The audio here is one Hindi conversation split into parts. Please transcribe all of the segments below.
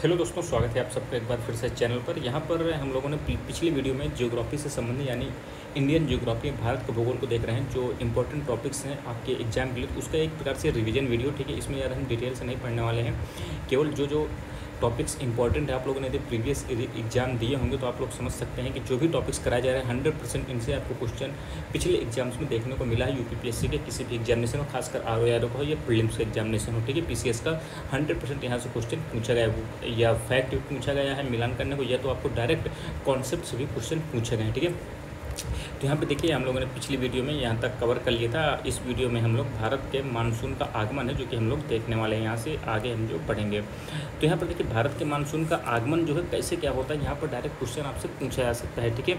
हेलो दोस्तों, स्वागत है आप सबका एक बार फिर से चैनल पर। यहाँ पर हम लोगों ने पिछली वीडियो में ज्योग्राफी से संबंधित यानी इंडियन ज्योग्राफी, भारत के भूगोल को देख रहे हैं। जो इंपॉर्टेंट टॉपिक्स हैं आपके एग्जाम के लिए, उसका एक प्रकार से रिवीजन वीडियो, ठीक है। इसमें यार हम डिटेल से नहीं पढ़ने वाले हैं, केवल जो टॉपिक्स इंपॉर्टेंट है। आप लोगों ने यदि प्रीवियस एग्जाम दिए होंगे तो आप लोग समझ सकते हैं कि जो भी टॉपिक्स कराए जा रहे हैं 100% इनसे आपको क्वेश्चन पिछले एग्जाम्स में देखने को मिला है। यूपीपीएससी के किसी भी एग्जामिनेशन हो, खासकर आरओ हो या प्रीलिम्स का एग्जामिनेशन हो, ठीक है। पीसीएस का 100% यहाँ से क्वेश्चन पूछा गया है, या फैक्ट पूछा गया है मिलान करने को, या तो आपको डायरेक्ट कॉन्सेप्ट से भी क्वेश्चन पूछे गए हैं, ठीक है। तो यहाँ पे देखिए, हम लोगों ने पिछली वीडियो में यहाँ तक कवर कर लिया था। इस वीडियो में हम लोग भारत के मानसून का आगमन है जो कि हम लोग देखने वाले हैं। यहाँ से आगे हम जो पढ़ेंगे तो यहाँ पर देखिए, भारत के मानसून का आगमन जो है कैसे क्या होता है, यहाँ पर डायरेक्ट क्वेश्चन आपसे पूछा जा सकता है, ठीक है।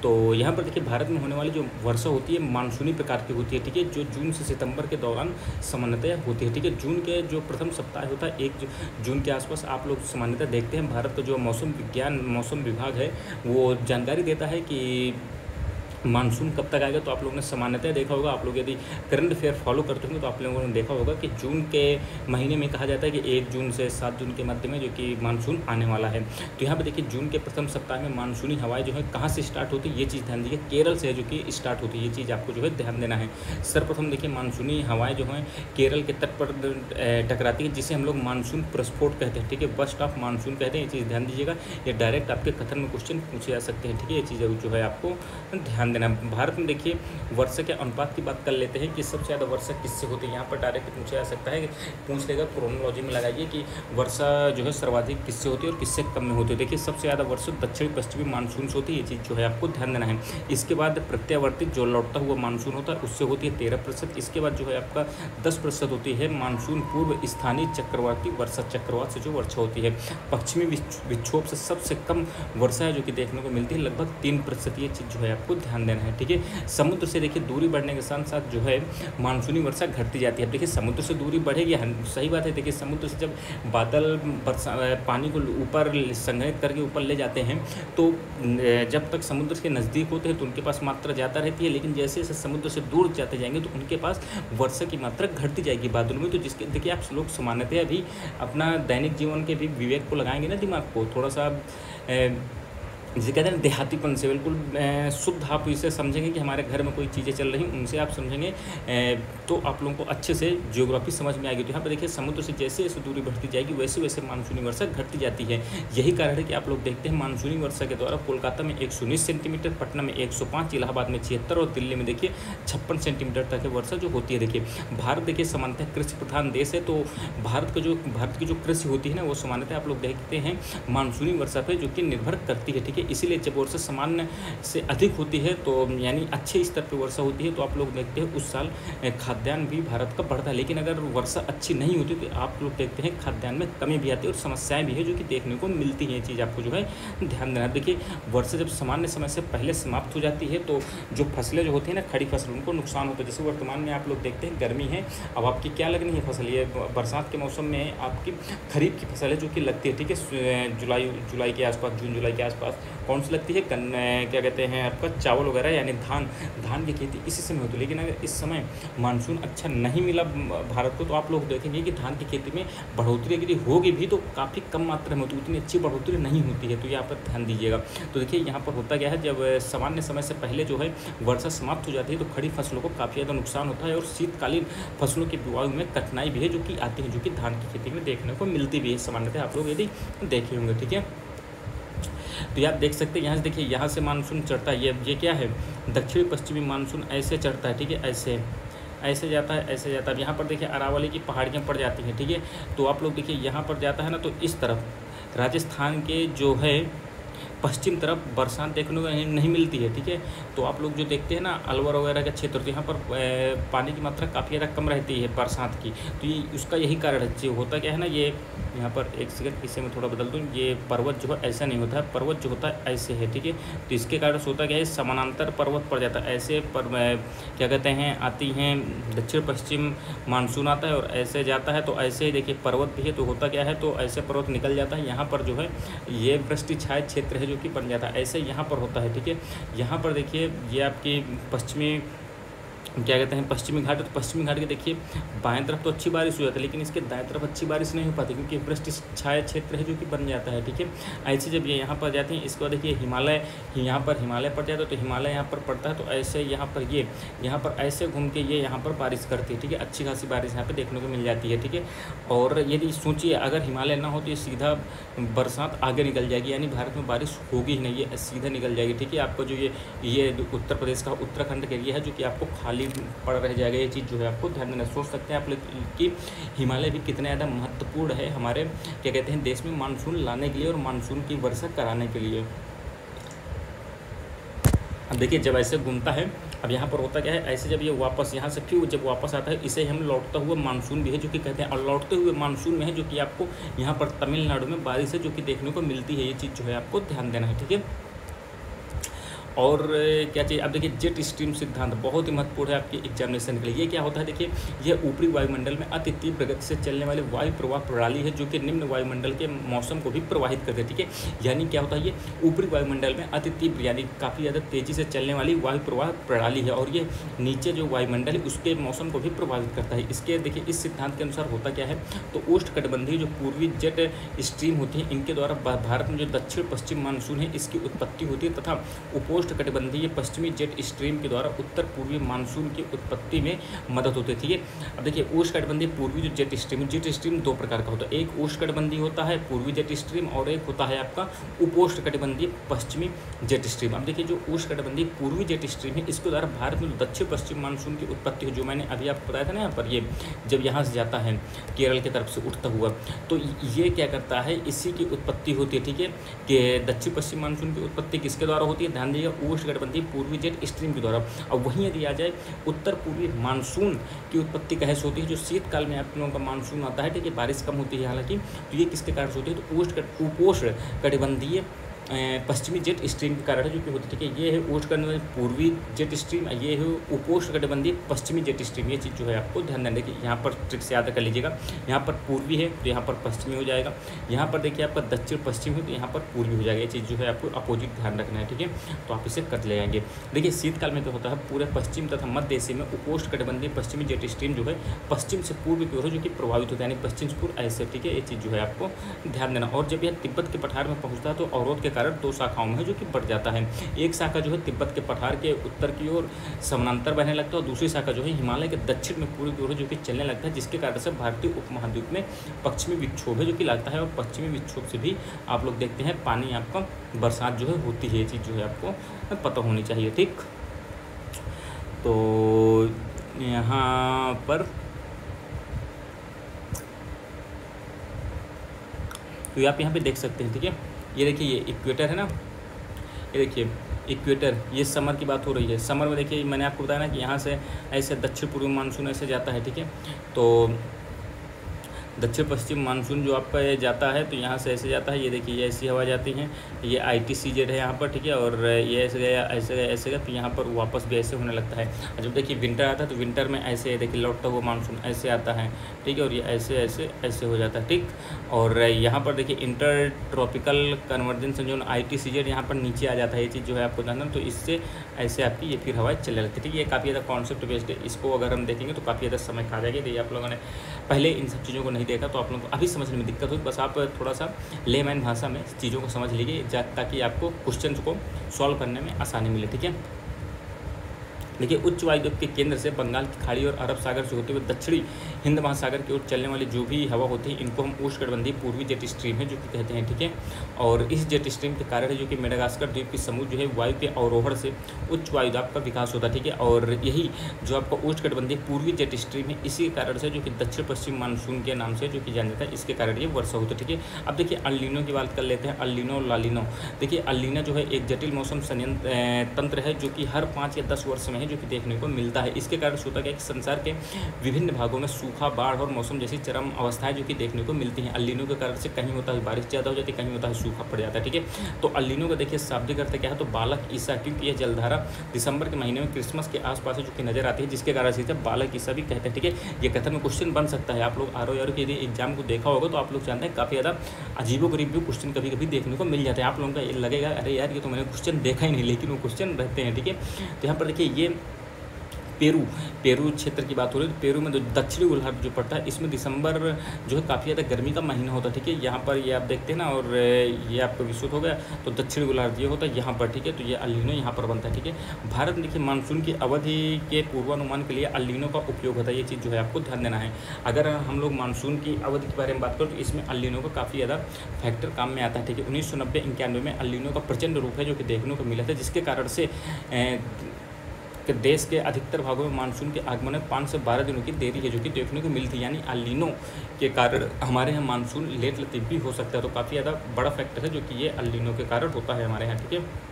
तो यहाँ पर देखिए, भारत में होने वाली जो वर्षा होती है मानसूनी प्रकार की होती है, ठीक है, जो जून से सितंबर के दौरान सामान्यतः होती है, ठीक है। जून के जो प्रथम सप्ताह होता है 1 जून के आसपास आप लोग सामान्यतः देखते हैं। भारत का जो मौसम विभाग है वो जानकारी देता है कि मानसून कब तक आएगा। तो आप लोगों ने सामान्यतः देखा होगा, आप लोग यदि करंट अफेयर फॉलो करते होंगे तो आप लोगों ने देखा होगा कि जून के महीने में कहा जाता है कि 1 जून से 7 जून के मध्य में जो कि मानसून आने वाला है। तो यहाँ पे देखिए, जून के प्रथम सप्ताह में मानसूनी हवाएं जो है कहाँ से स्टार्ट होती है, ये चीज़ ध्यान दीजिए। केरल से जो कि स्टार्ट होती है, ये चीज़ आपको जो है ध्यान देना है। सर्वप्रथम देखिए, मानसूनी हवाएँ जो हैं केरल के तट पर टकराती है, जिसे हम लोग मानसून प्रस्फोट कहते हैं, ठीक है, बस्ट ऑफ मानसून कहते हैं। ये चीज़ ध्यान दीजिएगा, ये डायरेक्ट आपके कथन में क्वेश्चन पूछे जा सकते हैं, ठीक है। ये चीज़ जो है आपको ध्यान देना। भारत में देखिए, वर्षा के अनुपात की बात कर लेते हैं कि सबसे ज़्यादा वर्षा किससे होती है। यहाँ पर डायरेक्ट पूछा जा सकता है, पूछ लेगा क्रोनोलॉजी में लगाइए कि वर्षा जो है सर्वाधिक किससे होती है और किससे कम में होती है। देखिए, सबसे ज़्यादा वर्षा दक्षिणी पश्चिमी मानसून से होती है, ये चीज़ जो है आपको ध्यान देना है। इसके बाद प्रत्यावर्तित जो लौटता हुआ मानसून होता है उससे होती है 13%। इसके बाद जो है आपका 10% होती है मानसून पूर्व स्थानीय चक्रवाती वर्षा, चक्रवात से जो वर्षा होती है। पश्चिमी विक्षोभ से सबसे कम वर्षा है जो कि देखने को मिलती है, लगभग 3%। ये चीज़ जो है आपको ध्यान देना है, ठीक है। समुद्र से देखिए, दूरी बढ़ने के साथ साथ जो है मानसूनी वर्षा घटती जाती है। देखिए, समुद्र से दूरी बढ़ेगी, सही बात है। देखिए, समुद्र से जब बादल पानी को ऊपर संग्रहित करके ऊपर ले जाते हैं तो जब तक समुद्र के नज़दीक होते हैं तो उनके पास मात्रा ज़्यादा रहती है, लेकिन जैसे जैसे समुद्र से दूर जाते जाएंगे तो उनके पास वर्षा की मात्रा घटती जाएगी बादलों में। तो जिसके देखिए, आप लोग सामान्यतः भी अपना दैनिक जीवन के भी विवेक को लगाएंगे ना, दिमाग को थोड़ा सा जिसे कहते हैं देहातीपन से, बिल्कुल शुद्ध आप इसे समझेंगे कि हमारे घर में कोई चीज़ें चल रही उनसे आप समझेंगे तो आप लोगों को अच्छे से ज्योग्राफी समझ में आएगी। तो यहाँ पर देखिए, समुद्र से जैसे जैसे दूरी बढ़ती जाएगी वैसे वैसे मानसूनी वर्षा घटती जाती है। यही कारण है कि आप लोग देखते हैं मानसूनी वर्षा के द्वारा कोलकाता में 119 सेंटीमीटर, पटना में 105, इलाहाबाद में 76 और दिल्ली में देखिए 56 सेंटीमीटर तक की वर्षा जो होती है। देखिए, भारत देखिए सामान्यतः कृषि प्रधान देश है, तो भारत की जो कृषि होती है ना, वो सामान्यतः आप लोग देखते हैं मानसूनी वर्षा पर जो कि निर्भर करती है, ठीक है। इसीलिए जब वर्षा सामान्य से अधिक होती है तो यानी अच्छे स्तर पर वर्षा होती है तो आप लोग देखते हैं उस साल खाद्यान्न भी भारत का बढ़ता है। लेकिन अगर वर्षा अच्छी नहीं होती तो आप लोग देखते हैं खाद्यान्न में कमी भी आती है और समस्याएं भी है जो कि देखने को मिलती हैं। ये चीज़ आपको जो है ध्यान देना। देखिए, वर्षा जब सामान्य समय से पहले समाप्त हो जाती है तो जो फसलें जो होती हैं ना, खड़ी फसल, उनको नुकसान होता है। जैसे वर्तमान में आप लोग देखते हैं गर्मी है, अब आपकी क्या लगनी है फसल, ये बरसात के मौसम में आपकी खरीफ की फसल है जो कि लगती है, ठीक है, जुलाई के आसपास, जून जुलाई के आसपास। कौन सी लगती है, क्या कहते हैं आपका चावल वगैरह, यानी धान की खेती इसी समय होती है। लेकिन अगर इस समय मानसून अच्छा नहीं मिला भारत को तो आप लोग देखेंगे कि धान की खेती में बढ़ोतरी यदि होगी भी तो काफ़ी कम मात्रा में होती है, उतनी अच्छी बढ़ोतरी नहीं होती है। तो यहाँ पर ध्यान दीजिएगा। तो देखिए, यहाँ पर होता क्या है, जब सामान्य समय से पहले जो है वर्षा समाप्त हो जाती है तो खड़ी फसलों को काफ़ी ज़्यादा नुकसान होता है और शीतकालीन फसलों के बुआई में कठिनाई भी है जो कि आती है, जो कि धान की खेती में देखने को मिलती भी है सामान्यतः, आप लोग यदि देखे होंगे, ठीक है। तो आप देख सकते हैं, यहाँ से देखिए, यहाँ से मानसून चढ़ता है, ये क्या है, दक्षिणी पश्चिमी मानसून ऐसे चढ़ता है, ठीक है, ऐसे जाता है, ऐसे जाता है। यहाँ पर देखिए अरावली की पहाड़ियाँ पड़ जाती हैं, ठीक है। तो आप लोग देखिए, यहाँ पर जाता है ना, तो इस तरफ राजस्थान के जो है पश्चिम तरफ बरसात देखने को नहीं मिलती है, ठीक है। तो आप लोग जो देखते हैं ना, अलवर वगैरह का क्षेत्र, तो यहाँ पर पानी की मात्रा काफ़ी ज़्यादा कम रहती है बरसात की। तो ये उसका यही कारण है। जो होता क्या है ना, ये यहाँ पर एक सेकंड इसे मैं थोड़ा बदल दूँ, ये पर्वत जो है ऐसा नहीं होता है, पर्वत जो होता है ऐसे है, ठीक है। तो इसके कारण से होता क्या है, समानांतर पर्वत पड़ जाता है, ऐसे पर क्या कहते हैं आती हैं, दक्षिण पश्चिम मानसून आता है और ऐसे जाता है, तो ऐसे ही देखिए पर्वत भी है, तो होता क्या है, तो ऐसे पर्वत निकल जाता है, यहाँ पर जो है ये वृष्टि छाया क्षेत्र है जो कि बन जाता है, ऐसे यहाँ पर होता है, ठीक है। यहाँ पर देखिए, ये आपकी पश्चिमी क्या कहते हैं पश्चिमी घाट, तो पश्चिमी घाट के देखिए बाएं तरफ तो अच्छी बारिश हो जाती है, लेकिन इसके दाएं तरफ अच्छी बारिश नहीं हो पाती क्योंकि वृष्टि छाया क्षेत्र है जो कि बन जाता है। ठीक है, ऐसे जब ये यहाँ पर जाते हैं, इसके बाद देखिए हिमालय, यहाँ पर हिमालय पड़ जाता है, तो हिमालय यहाँ पर पड़ता है, तो ऐसे यहाँ पर ऐसे घूम के ये यहाँ पर बारिश करती है। ठीक है, अच्छी खासी बारिश यहाँ पर देखने को मिल जाती है। ठीक है, और यदि सोचिए अगर हिमालय ना हो तो ये सीधा बरसात आगे निकल जाएगी, यानी भारत में बारिश होगी ही नहीं, ये सीधा निकल जाएगी। ठीक है, आपको जो ये उत्तर प्रदेश का उत्तराखंड का एरिया है जो कि आपको खाली पड़ रह जाएगा। ये चीज़ जो है आपको ध्यान देना। सोच सकते हैं आप लोग कि हिमालय भी कितना ज़्यादा महत्वपूर्ण है हमारे क्या कहते हैं देश में मानसून लाने के लिए और मानसून की वर्षा कराने के लिए। अब देखिए जब ऐसे घूमता है, अब यहाँ पर होता क्या है, ऐसे जब ये वापस यहाँ से फिर जब वापस आता है, इसे हम लौटता हुआ मानसून भी है जो कि कहते हैं, और लौटते हुए मानसून में है जो कि आपको यहाँ पर तमिलनाडु में बारिश है जो कि देखने को मिलती है। ये चीज़ जो है आपको ध्यान देना है। ठीक है, और क्या चाहिए, अब देखिए जेट स्ट्रीम सिद्धांत बहुत ही महत्वपूर्ण है आपके एग्जामिनेशन के लिए। ये क्या होता है, देखिए यह ऊपरी वायुमंडल में अति तीव्र गति से चलने वाली वायु प्रवाह प्रणाली है जो कि निम्न वायुमंडल के मौसम को भी प्रवाहित करती है। ठीक है, यानी क्या होता है, ये ऊपरी वायुमंडल में अति तीव्र यानी काफ़ी ज़्यादा तेज़ी से चलने वाली वायु प्रवाह प्रणाली है, और ये नीचे जो वायुमंडल है उसके मौसम को भी प्रभावित करता है। इसके देखिए इस सिद्धांत के अनुसार होता क्या है, तो उष्णकटिबंधीय जो पूर्वी जेट स्ट्रीम होती है, इनके द्वारा भारत में जो दक्षिण पश्चिम मानसून है इसकी उत्पत्ति होती है, तथा उपोष्णकटिबंधीय पश्चिमी जेट स्ट्रीम के द्वारा उत्तर पूर्वी मानसून की उत्पत्ति में मदद होती है। ठीक है, अब देखिए उष्णकटिबंधीय पूर्वी जो जेट स्ट्रीम दो प्रकार का होता है, एक उष्णकटिबंधीय होता है पूर्वी जेट स्ट्रीम और एक होता है आपका उपोष्णकटिबंधीय पश्चिमी जेट स्ट्रीम। अब देखिए जो उष्णकटिबंधीय पूर्वी जेट स्ट्रीम है इसके द्वारा भारत में दक्षिण पश्चिम मानसून की उत्पत्ति हो, जो मैंने अभी आपको बताया था ना, यहाँ पर ये जब यहाँ से जाता है केरल की तरफ से उठता हुआ, तो ये क्या करता है, इसी की उत्पत्ति होती है। ठीक है, कि दक्षिण पश्चिम मानसून की उत्पत्ति किसके द्वारा होती है, ध्यान दीजिएगा, उष्णकटिबंधीय पूर्वी जेट स्ट्रीम के द्वारा। अब वहीं यदि आ जाए उत्तर पूर्वी मानसून की उत्पत्ति कैसे होती है, जो शीतकाल में आप लोगों का मानसून आता है, ठीक है, बारिश कम होती है हालांकि, तो ये किसके कारण से होती है, तो उपोष्णकटिबंधीय पश्चिमी जेट स्ट्रीम के कारण है जो कि होती है। ठीक है, ये है उष्णकटिबंधीय पूर्वी जेट स्ट्रीम, ये है उपोष्णकटिबंधीय पश्चिमी जेट स्ट्रीम। ये चीज़ जो है आपको ध्यान देने की, यहाँ पर ट्रिक से याद कर लीजिएगा, यहाँ पर पूर्वी है तो यहाँ पर पश्चिमी हो जाएगा, यहाँ पर देखिए आपका दक्षिण पश्चिम है तो यहाँ पर पूर्वी हो जाएगा। ये चीज़ जो है आपको अपोजिट ध्यान रखना है। ठीक है, तो आप इसे कर ले जाएंगे। देखिए शीतकाल में क्या होता है, पूरे पश्चिम तथा मध्य एशिया में उपोष्णकटिबंधीय पश्चिमी जेट स्ट्रीम जो है पश्चिम से पूर्व की ओर है जो कि प्रभावित होता है, यानी पश्चिम से पूर्व ऐसे। ठीक है, ये चीज़ जो है आपको ध्यान देना। और जब यह तिब्बत के पठार में पहुँचता है तो अवरोध के कारण दो शाखाओं में जो कि बढ़ जाता है। एक शाखा जो है तिब्बत के पठार के उत्तर की ओर समानांतर बहने लगता है और दूसरी शाखा जो है हिमालय के दक्षिण में पूरी की ओर जो कि चलने लगता है, जिसके कारण से भारतीय उपमहाद्वीप में पश्चिमी विक्षोभ है जो कि लगता है, और पश्चिमी विक्षोभ से भी आप लोग देखते हैं पानी आपका बरसात जो है होती है। ये चीज़ जो है आपको पता होनी चाहिए। ठीक, तो यहाँ पर तो आप यहाँ पे देख सकते हैं। ठीक है, ये देखिए ये इक्वेटर है ना, ये देखिए इक्वेटर, ये समर की बात हो रही है। समर में देखिए मैंने आपको बताया ना कि यहाँ से ऐसे दक्षिण पूर्वी मानसून ऐसे जाता है। ठीक है, तो दक्षिण पश्चिम मानसून जो आपका ये जाता है तो यहाँ से ऐसे जाता है, ये देखिए ये ऐसी हवा जाती है, ये ITCZ है यहाँ पर। ठीक है, और ये ऐसे गया ऐसे गया ऐसे गया, तो यहाँ पर वापस भी ऐसे होने लगता है। जब देखिए विंटर आता है तो विंटर में ऐसे देखिए लौटता हुआ मानसून ऐसे आता है। ठीक है, और ये ऐसे ऐसे ऐसे हो जाता है। ठीक, और यहाँ पर देखिए inter tropical convergence zone ITCZ यहाँ पर नीचे आ जाता है। ये चीज़ जो है आपको जानना, तो इससे ऐसे आपकी ये फिर हवाएं चलने लगती है। ठीक है, ये काफ़ी ज़्यादा कॉन्सेप्ट बेस्ड है, इसको अगर हम देखेंगे तो काफ़ी ज़्यादा समय खा जाएगी। तो आप लोगों ने पहले इन सब चीज़ों को नहीं देखा तो आप लोगों को अभी समझने में दिक्कत हुई, बस आप थोड़ा सा लेमैन भाषा में चीज़ों को समझ लीजिए ताकि आपको क्वेश्चन को सॉल्व करने में आसानी मिले। ठीक है, देखिए उच्च वायुद्वीप के केंद्र से बंगाल की खाड़ी और अरब सागर से होते हुए दक्षिणी हिंद महासागर की ओर चलने वाली जो भी हवा होती है इनको हम उष्णकटिबंधीय पूर्वी जेट स्ट्रीम है जो कि कहते हैं। ठीक है, और इस जेट स्ट्रीम के कारण है जो कि मेडागास्कर द्वीप की समूह जो है वायु के अवरोहण से उच्च वायुदाब का विकास होता है। ठीक है, और यही जो आपका उष्णकटिबंधीय पूर्वी जेट स्ट्रीम है इसी कारण से जो कि दक्षिण पश्चिम मानसून के नाम से जो कि जाना जाता है, इसके कारण ये वर्षा होती है। ठीक है, अब देखिए अल नीनो की बात कर लेते हैं। अल नीनो लालिनो, देखिए अल नीनो जो है एक जटिल मौसम तंत्र है जो कि हर 5 या 10 वर्ष में है जो कि देखने को मिलता है। इसके कारण होता है कि संसार के विभिन्न भागों में सूखा, बाढ़ और मौसम जैसी चरम अवस्थाएं जो कि देखने को मिलती हैं। अल नीनो के कारण से कहीं होता है बारिश ज़्यादा हो जाती है, कहीं होता है सूखा पड़ जाता है। ठीक है, तो अल नीनो का देखिए शाब्दिक अर्थ क्या है, तो बालक ईसा, क्योंकि यह जलधारा दिसंबर के महीने में क्रिसमस के आसपास जो कि नजर आती है, जिसके कारण से बालक ईसा भी कहते हैं। ठीक है, ये कथन में क्वेश्चन बन सकता है। आप लोग RO के यदि एग्जाम को देखा होगा तो आप लोग जानते हैं काफ़ी ज़्यादा अजीबोगरीब भी क्वेश्चन कभी कभी देखने को मिल जाते हैं। आप लोगों का ये लगेगा अरे यार ये तो मैंने क्वेश्चन देखा ही नहीं, लेकिन वो क्वेश्चन रहते हैं। ठीक है, तो यहाँ पर देखिए ये पेरू पेरू क्षेत्र की बात हो रही है। तो पेरू में जो दक्षिणी गोलार्ध जो पड़ता है, इसमें दिसंबर जो है काफ़ी ज़्यादा गर्मी का महीना होता है, ठीक है। यहाँ पर ये आप देखते हैं ना, और ये आपका विश्व हो गया, तो दक्षिणी गोलार्ध ये होता है यहाँ पर, ठीक है। तो ये अल नीनो यहाँ पर बनता है, ठीक है। भारत में देखिए मानसून की अवधि के पूर्वानुमान के लिए अल नीनो का उपयोग होता है, ये चीज़ जो है आपको ध्यान देना है। अगर हम लोग मानसून की अवधि के बारे में बात करें तो इसमें अल नीनो का काफ़ी ज़्यादा फैक्टर काम में आता है, ठीक है। 1990-91 में अल नीनो का प्रचंड रूप है जो कि देखने को मिला था, जिसके कारण से कि देश के अधिकतर भागों में मानसून के आगमन में 5 से 12 दिनों की देरी है जो कि देखने को मिलती है। यानी अल नीनो के कारण हमारे यहाँ मानसून लेट लतीफ़ भी हो सकता है, तो काफ़ी ज़्यादा बड़ा फैक्टर है जो कि ये अल नीनो के कारण होता है हमारे यहाँ, ठीक है।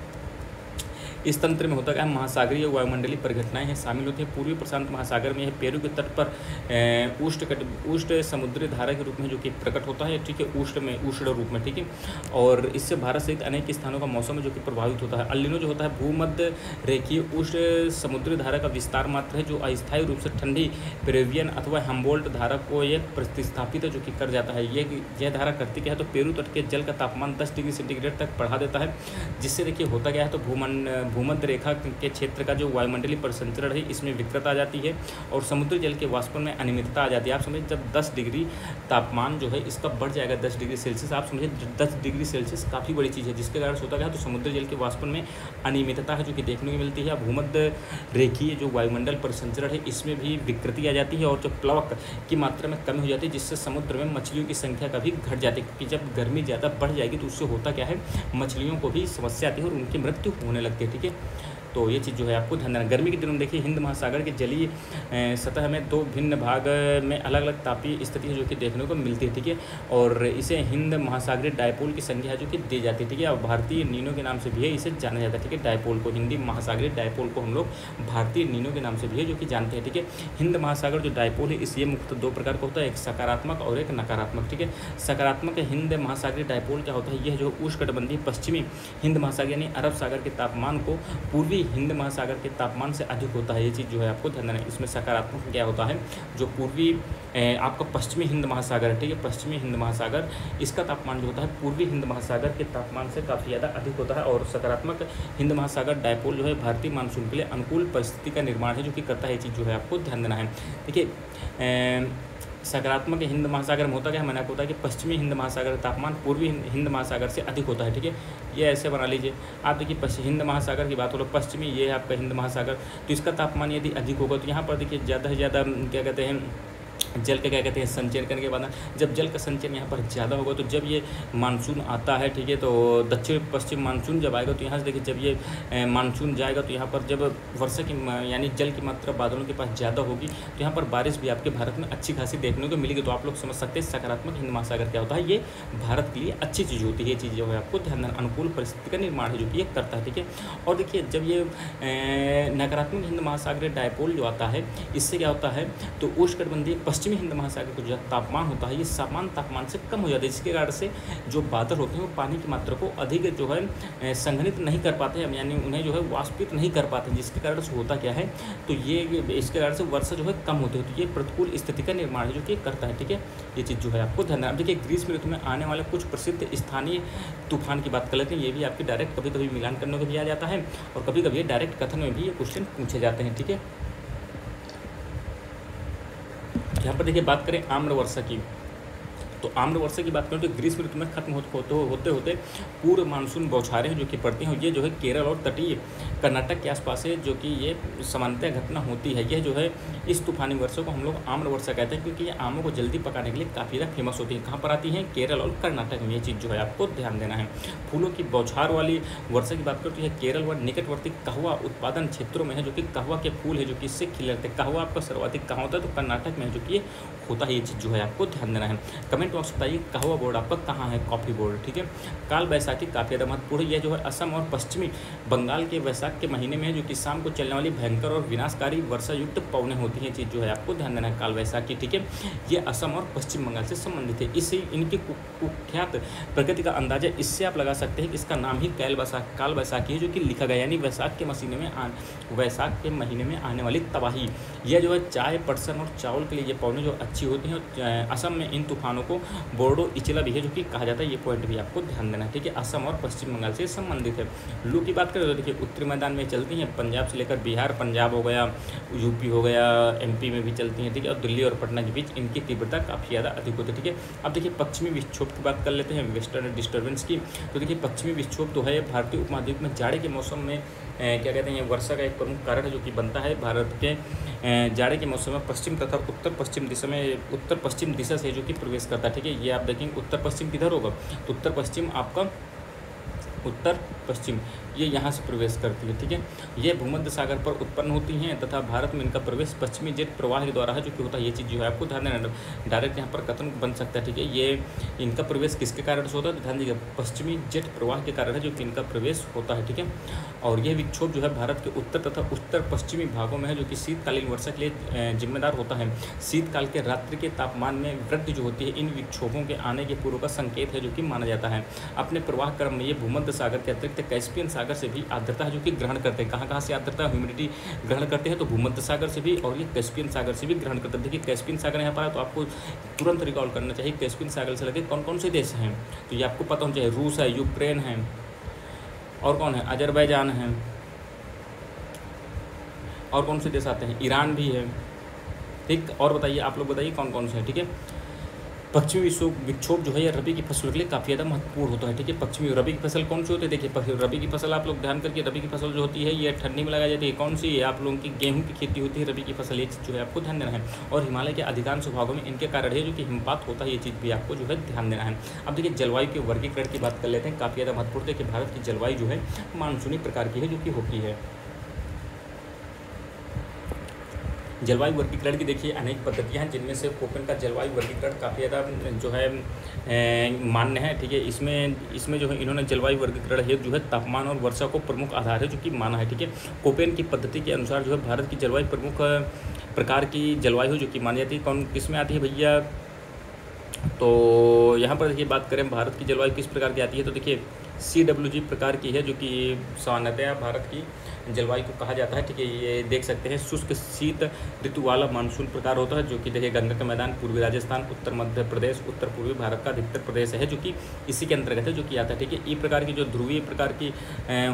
इस तंत्र में होता क्या है, महासागरीय वायुमंडलीय परिघटनाएं हैं शामिल होती हैं। पूर्वी प्रशांत महासागर में यह पेरू के तट पर उष्ण समुद्री धारा के रूप में जो कि प्रकट होता है, ठीक है, उष्ण रूप में, ठीक है। और इससे भारत सहित अनेक स्थानों का मौसम जो कि प्रभावित होता है। अल नीनो जो होता है भूमध्य रेखीय उष्ण समुद्री धारा का विस्तार मात्र है जो अस्थायी रूप से ठंडी पेरुवियन अथवा हम्बोल्ट धारा को ये प्रतिस्थापित है जो कि कर जाता है। यह धारा करती क्या है, तो पेरू तट के जल का तापमान 10 डिग्री सेंटीग्रेड तक बढ़ा देता है, जिससे देखिए होता क्या है, तो भूमध्य रेखा के क्षेत्र का जो वायुमंडलीय परिसंचरण है इसमें विकृत आ जाती है और समुद्री जल के वाष्पन में अनियमितता आ जाती है। आप समझिए जब 10 डिग्री तापमान जो है इसका बढ़ जाएगा 10 डिग्री सेल्सियस, आप समझिए 10 डिग्री सेल्सियस काफ़ी बड़ी चीज़ है, जिसके कारण होता है तो समुद्री जल के वाष्पन में अनियमितता है जो कि देखने को मिलती है। भूमध्य रेखीय जो वायुमंडल परिसंचरण है इसमें भी विकृति आ जाती है और जो प्लवक की मात्रा में कमी हो जाती है, जिससे समुद्र में मछलियों की संख्या का भी घट जाती है, क्योंकि जब गर्मी ज़्यादा बढ़ जाएगी तो उससे होता क्या है, मछलियों को भी समस्या आती है और उनकी मृत्यु होने लगती है, ठीक है। तो ये चीज़ जो है आपको ध्यान देना। गर्मी के दिनों में देखिए हिंद महासागर के जलीय सतह में 2 भिन्न भाग में अलग अलग तापीय स्थिति है जो कि देखने को मिलती है, ठीक है। और इसे हिंद महासागरीय डायपोल की संज्ञा जो कि दी जाती है, ठीक है। और भारतीय नीनो के नाम से भी है इसे जाना जाता है, ठीक है। डायपोल को, हिंदी महासागरीय डायपोल को हम लोग भारतीय नीनो के नाम से भी है जो कि जानते हैं, ठीक है। हिंद महासागर जो डायपोल है इस ये मुख्यतः 2 प्रकार का होता है, एक सकारात्मक और एक नकारात्मक, ठीक है। सकारात्मक हिंद महासागरीय डायपोल क्या होता है, यह जो उष्णकटिबंधीय पश्चिमी हिंद महासागर यानी अरब सागर के तापमान को पूर्वी हिंद महासागर के तापमान से अधिक होता है, ये चीज़ जो है आपको ध्यान देना है। इसमें सकारात्मक क्या होता है, जो पूर्वी आपका पश्चिमी हिंद महासागर है, ठीक है, पश्चिमी हिंद महासागर इसका तापमान जो होता है पूर्वी हिंद महासागर के तापमान से काफ़ी ज़्यादा अधिक होता है। और सकारात्मक हिंद महासागर डायपोल जो है भारतीय मानसून के लिए अनुकूल परिस्थिति का निर्माण है जो कि करता है, ये चीज़ जो है आपको ध्यान देना है, देखिए। सकारात्मक हिंद महासागर में होता क्या है, मैंने आपको बताया कि पश्चिमी हिंद महासागर का तापमान पूर्वी हिंद महासागर से अधिक होता है, ठीक है। ये ऐसे बना लीजिए आप, देखिए हिंद महासागर की बात हो, पश्चिमी ये है आपका हिंद महासागर, तो इसका तापमान यदि अधिक होगा तो यहाँ पर देखिए ज़्यादा से ज़्यादा क्या कहते हैं, जल का क्या कहते हैं संचयन करने के बाद जब जल का संचयन यहाँ पर ज़्यादा होगा तो जब ये मानसून आता है, ठीक है, तो दक्षिण पश्चिम मानसून जब आएगा तो यहाँ से देखिए जब ये मानसून जाएगा तो यहाँ पर जब वर्षा की यानी जल की मात्रा बादलों के पास ज़्यादा होगी तो यहाँ पर बारिश भी आपके भारत में अच्छी खासी देखने को मिलेगी। तो आप लोग समझ सकते हैं सकारात्मक हिंद महासागर क्या होता है, ये भारत के लिए अच्छी चीज़ होती है, ये चीज़ जो है आपको ध्यान देना, अनुकूल परिस्थिति का निर्माण है जो कि ये करता है, ठीक है। और देखिए जब ये नकारात्मक हिंद महासागरीय डायपोल जो आता है इससे क्या होता है, तो उष्णकटिबंधीय पश्चिमी हिंद महासागर का जो तापमान होता है ये सामान्य तापमान से कम हो जाता है, जिसके कारण से जो बादल होते हैं वो पानी की मात्रा को अधिक जो है संघनित नहीं कर पाते हैं, यानी उन्हें जो है वाष्पित नहीं कर पाते, जिसके कारण से होता क्या है, तो ये इसके कारण से वर्षा जो है कम होती है, तो ये प्रतिकूल स्थिति का निर्माण है जो कि करता है, ठीक है। ये चीज़ जो है आपको ध्यान रखना। देखिए ग्रीष्म ऋतु में आने वाले कुछ प्रसिद्ध स्थानीय तूफान की बात कर लेते हैं, ये भी आपके डायरेक्ट कभी कभी मिलान करने को भी आ जाता है और कभी कभी डायरेक्ट कथन में भी ये क्वेश्चन पूछे जाते हैं, ठीक है। यहाँ पर देखिए बात करें आम्र वर्षा की, तो आम्र वर्षा की बात करें तो ग्रीष्म ऋतु में खत्म होते होते पूर्व मानसून बौछारें जो कि पड़ती हैं, ये जो है केरल और तटीय कर्नाटक के आसपास है जो कि ये सामान्यतः घटना होती है। यह जो है इस तूफानी वर्षा को हम लोग आम्र वर्षा कहते हैं, क्योंकि ये आमों को जल्दी पकाने के लिए काफ़ी ज़्यादा फेमस होती है। कहाँ पर आती है, केरल और कर्नाटक में, ये चीज़ जो है आपको ध्यान देना है। फूलों की बौछार वाली वर्षा की बात करें तो यह केरल व निकटवर्ती कहवा उत्पादन क्षेत्रों में है, जो कि कहवा के फूल है जो कि इससे खिले रहते हैं। कहवा आपका सर्वाधिक कहाँ होता है, तो कर्नाटक में है जो कि ये होता है, ये चीज़ जो है आपको ध्यान देना है। कमेंट बॉक्स बताइए कहवा बोर्ड आपका कहाँ है, कॉफी बोर्ड, ठीक है। काल बैसाखी काफ़ी ज़्यादा महत्वपूर्ण है, यह जो है असम और पश्चिमी बंगाल के वैशाख के महीने में है, जो कि शाम को चलने वाली भयंकर और विनाशकारी वर्षा युक्त पवनें होती हैं, चीज़ जो है आपको ध्यान देना है। काल बैसाखी, ठीक है, ये असम और पश्चिम बंगाल से संबंधित है। इससे इनकी कुख्यात प्रकृति का अंदाजा इससे आप लगा सकते हैं कि इसका नाम ही काल बैसाखी है, जो कि लिखा गया, यानी वैशाख के महीने में आने वाली तबाही। यह जो है चाय, पटसन और चावल के लिए ये पवनें जो अच्छी होती हैं। असम में इन तूफानों को को बोडो इचला भी है जो कि कहा जाता है, ये पॉइंट भी आपको ध्यान देना है, ठीक है। असम और पश्चिम बंगाल से संबंधित है। लू की बात करें तो देखिए उत्तरी मैदान में चलती हैं, पंजाब से लेकर बिहार, पंजाब हो गया, यूपी हो गया, एमपी में भी चलती हैं, ठीक है। और दिल्ली और पटना के बीच इनकी तीव्रता काफ़ी ज़्यादा अधिक होती है, ठीक है। अब देखिए पश्चिमी विक्षोभ की बात कर लेते हैं, वेस्टर्न डिस्टर्बेंस की। तो देखिए पश्चिमी विक्षोभ तो है भारतीय उपमहाद्वीप में जाड़े के मौसम में क्या कहते हैं, वर्षा का एक प्रमुख कारण है जो कि बनता है। भारत के जाड़े के मौसम में पश्चिम तथा उत्तर पश्चिम दिशा से जो कि प्रवेश करता है, ठीक है। ये आप देखेंगे उत्तर पश्चिम किधर होगा, तो उत्तर पश्चिम आपका उत्तर पश्चिम ये यहाँ से प्रवेश करती है, ठीक है। ये भूमध्य सागर पर उत्पन्न होती हैं तथा भारत में इनका प्रवेश पश्चिमी जेट प्रवाह के द्वारा है जो कि होता है। ये चीज़ जो है आपको ध्यान देना, डायरेक्ट यहाँ पर कथन बन सकता है, ठीक है। ये इनका प्रवेश किसके कारण से होता है, तो ध्यान दीजिएगा पश्चिमी जेट प्रवाह के कारण है जो कि इनका प्रवेश होता है, ठीक है। और यह विक्षोभ जो है भारत के उत्तर तथा उत्तर पश्चिमी भागों में है जो कि शीतकालीन वर्षा के लिए जिम्मेदार होता है। शीतकाल के रात्रि के तापमान में वृद्धि जो होती है इन विक्षोभों के आने के पूर्व का संकेत है जो कि माना जाता है। अपने प्रवाह क्रम में ये भूमध्य सागर के अतिरिक्त कैस्पियन सागर से भी आर्द्रता है जो कि ग्रहण करते हैं। कहाँ से आर्द्रता ह्यूमिडिटी ग्रहण करते हैं, तो भूमध्य सागर से भी और ये कैस्पियन सागर से भी ग्रहण करते हैं। देखिए कैस्पियन सागर यहाँ पर है तो आपको तुरंत रिकॉल करना चाहिए कैस्पियन सागर से लगे कौन कौन से देश हैं, तो ये आपको पता होना चाहिए। रूस है, यूक्रेन है, और कौन है, अजरबैजान है, और कौन से देश आते हैं, ईरान भी है, ठीक। और बताइए आप लोग बताइए कौन कौन से हैं, ठीक है। पश्चिमी विक्षोभ जो है ये रबी की फसल के लिए काफ़ी ज़्यादा महत्वपूर्ण होता है, ठीक है। पश्चिमी रबी की फसल कौन सी होती है, देखिए रबी की फसल आप लोग ध्यान करके, रबी की फसल जो होती है ये ठंडी में लगाई जाती है। कौन सी है, आप लोगों की गेहूं की खेती होती है रबी की फसल, ये चीज़ जो है आपको ध्यान देना है। और हिमालय के अधिकांश भागों में इनके कारण है जो कि हिमपात होता है, ये चीज़ भी आपको जो है ध्यान देना है। अब देखिए जलवायु के वर्गीकरण की बात कर लेते हैं, काफ़ी ज़्यादा महत्वपूर्ण है कि भारत की जलवायु जो है मानसूनी प्रकार की है जो कि होती है। जलवायु वर्गीकरण की देखिए अनेक पद्धतियां हैं जिनमें से कोपेन का जलवायु वर्गीकरण काफ़ी ज़्यादा जो है मान्य है, ठीक है। इसमें जो है इन्होंने जलवायु वर्गीकरण हेतु जो है तापमान और वर्षा को प्रमुख आधार है जो कि माना है, ठीक है। कोपेन की पद्धति के अनुसार जो है भारत की जलवायु प्रमुख प्रकार की जलवायु जो कि मानी जाती है, कौन किस में आती है भैया, तो यहाँ पर देखिए बात करें भारत की जलवायु किस प्रकार की आती है, तो देखिए CWG प्रकार की है जो कि सामान्यतया भारत की जलवायु को कहा जाता है, ठीक है। ये देख सकते हैं शुष्क शीत ऋतु वाला मानसून प्रकार होता है जो कि देखिए गंगा का मैदान, पूर्वी राजस्थान, उत्तर मध्य प्रदेश, उत्तर पूर्वी भारत का अधिकतर प्रदेश है जो कि इसी के अंतर्गत है जो कि आता है, ठीक है। ये प्रकार की जो ध्रुवीय प्रकार की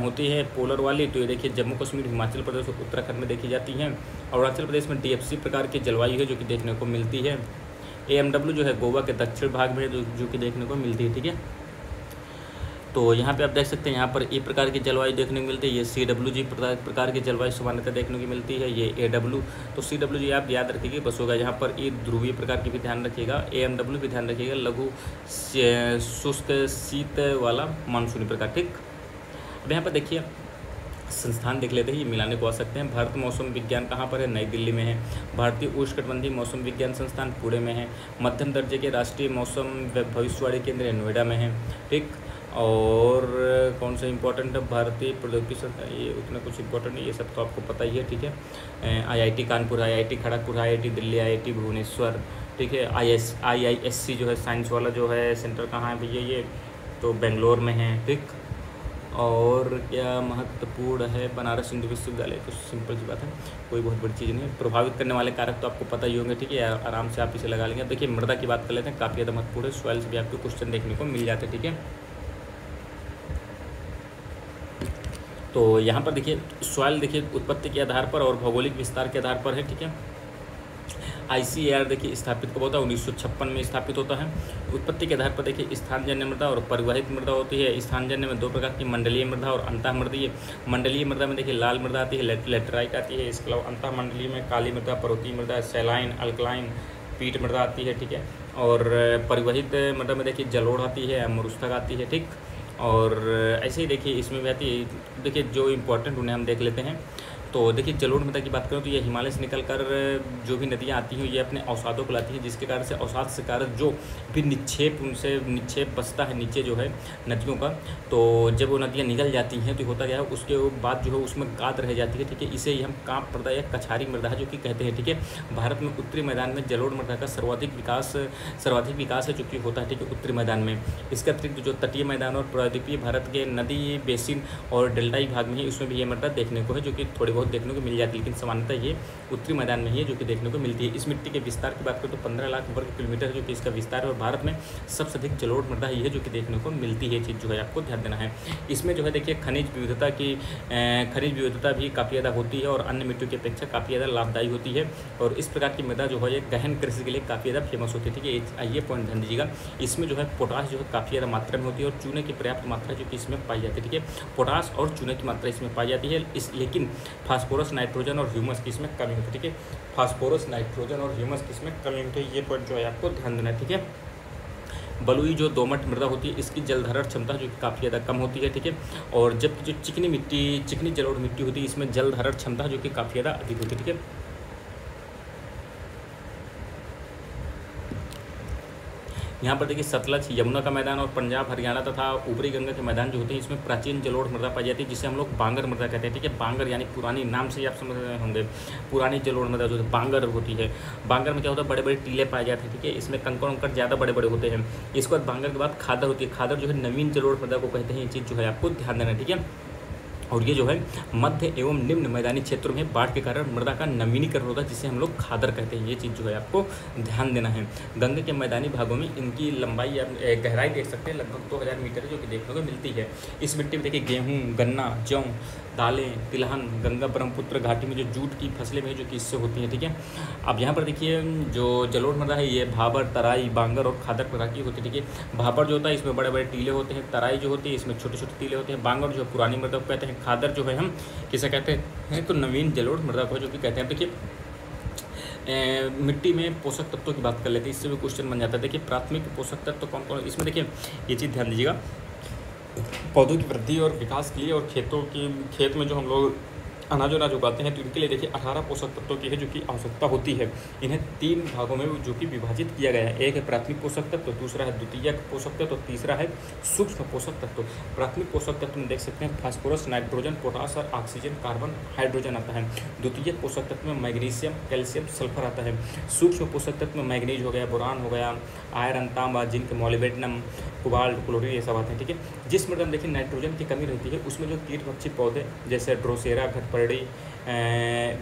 होती है पोलर वाली, तो ये देखिए जम्मू कश्मीर, हिमाचल प्रदेश और उत्तराखंड में देखी जाती हैं। अरुणाचल प्रदेश में DFC प्रकार की जलवायु है जो कि देखने को मिलती है। AMW जो है गोवा के दक्षिण भाग में जो कि देखने को मिलती है, ठीक है। तो यहाँ पे आप देख सकते हैं यहाँ पर ए प्रकार की जलवायु देखने को मिलती है, ये CWG प्रकार की जलवायु सामान्यतः देखने को मिलती है, ये AW। तो CWG आप याद रखिएगा बस होगा। यहाँ पर ए ध्रुवीय प्रकार की भी ध्यान रखिएगा, AMW भी ध्यान रखिएगा, लघु शुष्क शीत वाला मानसूनी प्रकार, ठीक। अब यहाँ पर देखिए संस्थान देख लेते हैं, ये मिलाने को आ सकते हैं। भारत मौसम विज्ञान कहाँ पर है, नई दिल्ली में है। भारतीय उष्णकटिबंधीय मौसम विज्ञान संस्थान पुणे में है। मध्यम दर्जे के राष्ट्रीय मौसम भविष्यवाणी केंद्र नोएडा में है, ठीक। और कौन सा इंपॉर्टेंट है, भारतीय प्रौद्योगिकी संस्थान, ये उतना कुछ इंपॉर्टेंट नहीं, ये सब तो आपको पता ही है, ठीक है। IIT Kanpur, IIT Kharagpur, IIT Delhi, IIT Bhubaneswar, ठीक है। IISc जो है साइंस वाला जो है सेंटर कहाँ है भैया, ये तो बेंगलोर में है, ठीक। और क्या महत्वपूर्ण है, बनारस हिंदू विश्वविद्यालय, तो सिंपल सी बात है, कोई बहुत बड़ी चीज़ नहीं है। प्रभावित करने वाले कारक तो आपको पता ही होंगे, ठीक है, आराम से आप इसे लगा लेंगे। देखिए मृदा की बात कर लेते हैं, काफ़ी ज़्यादा महत्वपूर्ण है, सॉइल से भी आपको क्वेश्चन देखने को मिल जाते हैं, ठीक है। तो यहाँ पर देखिए सॉइल देखिए उत्पत्ति के आधार पर और भौगोलिक विस्तार के आधार पर है, ठीक है। ICAR देखिए स्थापित कब होता है, 1956 में स्थापित होता है। उत्पत्ति के आधार पर देखिए स्थानजन्य मृदा और परिवाहित मृदा होती है। स्थानजन्य में दो प्रकार की, मंडलीय मृदा और अंतःमृदीय। मंडलीय मृदा में देखिए लाल मृदा आती है, लेटराइट आती है। इसके अलावा अंतःमंडलीय में काली मृदा, पर्वतीय मृदा, सैलाइन, अल्कलाइन, पीट मृदा आती है, ठीक है। और परिवहित मृदा में देखिए जलोढ़ आती है, मरुस्थल आती है, ठीक। और ऐसे ही देखिए इसमें भी आती है, देखिए जो इम्पोर्टेंट उन्हें हम देख लेते हैं। तो देखिए जलोढ़ मृदा की बात करें तो ये हिमालय से निकलकर जो भी नदियाँ आती हैं ये अपने अवसादों को लाती हैं, जिसके कारण से अवसाद से कारण जो भी निक्षेप उनसे निक्षेप बचता है नीचे जो है नदियों का, तो जब वो नदियाँ निकल जाती हैं तो होता क्या है, उसके बाद जो है उसमें गाद रह जाती है, ठीक है। इसे हम कांप मृदा या कछारी मृदा जो कि कहते हैं, ठीक है। भारत में उत्तरी मैदान में जलोढ़ मृदा का सर्वाधिक विकास है जो कि होता है, ठीक है, उत्तरी मैदान में। इसके अतिरिक्त जो तटीय मैदान और प्रायद्वीपीय भारत के नदी बेसिन और डेल्टाई भाग में है उसमें भी ये मृदा देखने को है, जो कि थोड़ी बहुत बहुत देखने को मिल जाती है, लेकिन सामान्यतः ये उत्तरी मैदान में ही है जो कि देखने को मिलती है। इस मिट्टी के विस्तार की बात करें तो 15 लाख वर्ग किलोमीटर है जो कि इसका विस्तार है, और भारत में सबसे अधिक जलोढ़ मृदा ही है जो कि देखने को मिलती है। चीज़ जो है आपको ध्यान देना है। इसमें जो है देखिए खनिज विविधता भी काफ़ी ज़्यादा होती है और अन्य मिट्टियों की अपेक्षा काफ़ी ज़्यादा लाभदायी होती है, और इस प्रकार की मृदा जो है ये गहन कृषि के लिए काफ़ी ज़्यादा फेमस होती है। ठीक है, ये पॉइंट ध्यान दीजिएगा। इसमें जो है पोटाश जो है काफ़ी ज़्यादा मात्रा में होती है और चूने की पर्याप्त मात्रा जो कि इसमें पाई जाती है। ठीक है, पोटाश और चूने की मात्रा इसमें पाई जाती है, लेकिन फास्फोरस, नाइट्रोजन और ह्यूमस की इसमें कमी होती है। ठीक है, फास्फोरस, नाइट्रोजन और ह्यूमस की इसमें कमी होती है। ये पॉइंट जो है आपको ध्यान देना है। ठीक है, बलुई जो दोमट मृदा होती है इसकी जलधारण क्षमता जो कि काफ़ी ज़्यादा कम होती है। ठीक है, और जबकि जो चिकनी जलोढ़ मिट्टी होती है इसमें जलधारण क्षमता जो कि काफ़ी ज़्यादा अधिक होती है। ठीक है, यहाँ पर देखिए सतलज, यमुना का मैदान और पंजाब, हरियाणा तथा ऊपरी गंगा के मैदान जो होते हैं इसमें प्राचीन जलोढ़ मृदा पाई जाती है, जिसे हम लोग बांगर मृदा कहते हैं। ठीक है, बांगर यानी पुरानी, नाम से ही आप समझ रहे होंगे, पुरानी जलोढ़ मृदा जो बांगर होती है। बांगर में क्या होता है, बड़े बड़े टीले पाए जाते हैं। ठीक है, इसमें कंकड़ उंकड़ ज़्यादा बड़े बड़े होते हैं। इसके बाद बांगर के बाद खादर होती है। खादर जो है नवीन जलोढ़ मृदा को कहते हैं। ये चीज़ जो है आपको ध्यान देना है। ठीक है, और ये जो है मध्य एवं निम्न मैदानी क्षेत्रों में बाढ़ के कारण मृदा का नवीनीकरण होता है, जिसे हम लोग खादर कहते हैं। ये चीज़ जो है आपको ध्यान देना है। गंगा के मैदानी भागों में इनकी लंबाई या गहराई देख सकते हैं लगभग 2000 मीटर है जो कि देखने को मिलती है। इस मिट्टी में देखिए गेहूँ, गन्ना, जौ, दालें, तिलहन, गंगा ब्रह्मपुत्र घाटी में जो जूट की फसलें भी जो कि इससे होती हैं। ठीक है, अब यहाँ पर देखिए जो जलोढ़ मृदा है ये भाबर, तराई, बांगर और खादर प्रकार की होती है। ठीक है, भाबर जो होता है इसमें बड़े बड़े टीले होते हैं, तराई जो होती है इसमें छोटे छोटे टीले होते हैं, बांगर जो पुरानी मृदा को कहते हैं, खादर जो है हम किसे कहते हैं तो नवीन जलोढ़ मृदा को जो कि कहते हैं। देखिए मिट्टी में पोषक तत्वों की बात कर लेते हैं, इससे भी क्वेश्चन बन जाता है। देखिए प्राथमिक पोषक तत्व कौन कौन, इसमें देखिए ये चीज़ ध्यान दीजिएगा, पौधों की वृद्धि और विकास के लिए और खेत में जो हम लोग अनाज उगाते हैं तो इनके लिए देखिए 18 पोषक तत्वों की है जो कि आवश्यकता होती है। इन्हें 3 भागों में जो कि विभाजित किया गया है। एक है प्राथमिक पोषक तत्व, दूसरा है द्वितीयक पोषक तत्व, तीसरा है सूक्ष्म पोषक तत्व। प्राथमिक पोषक तत्व में देख सकते हैं फास्फोरस, नाइट्रोजन, पोटास और ऑक्सीजन, कार्बन, हाइड्रोजन आता है। द्वितीयक पोषक तत्व में मैग्नीशियम, कैल्शियम, सल्फर आता है। सूक्ष्म पोषक तत्व में मैग्नीज हो गया, बोरान हो गया, आयरन, तांबा, जिंक, मॉलिब्डेनम, कोबाल्ट, क्लोरीन, ये सब आते हैं। ठीक है, जिस मृदा में देखिए नाइट्रोजन की कमी रहती है उसमें जो कीटभक्षी पौधे जैसे ड्रोसेरा, घटपरडी,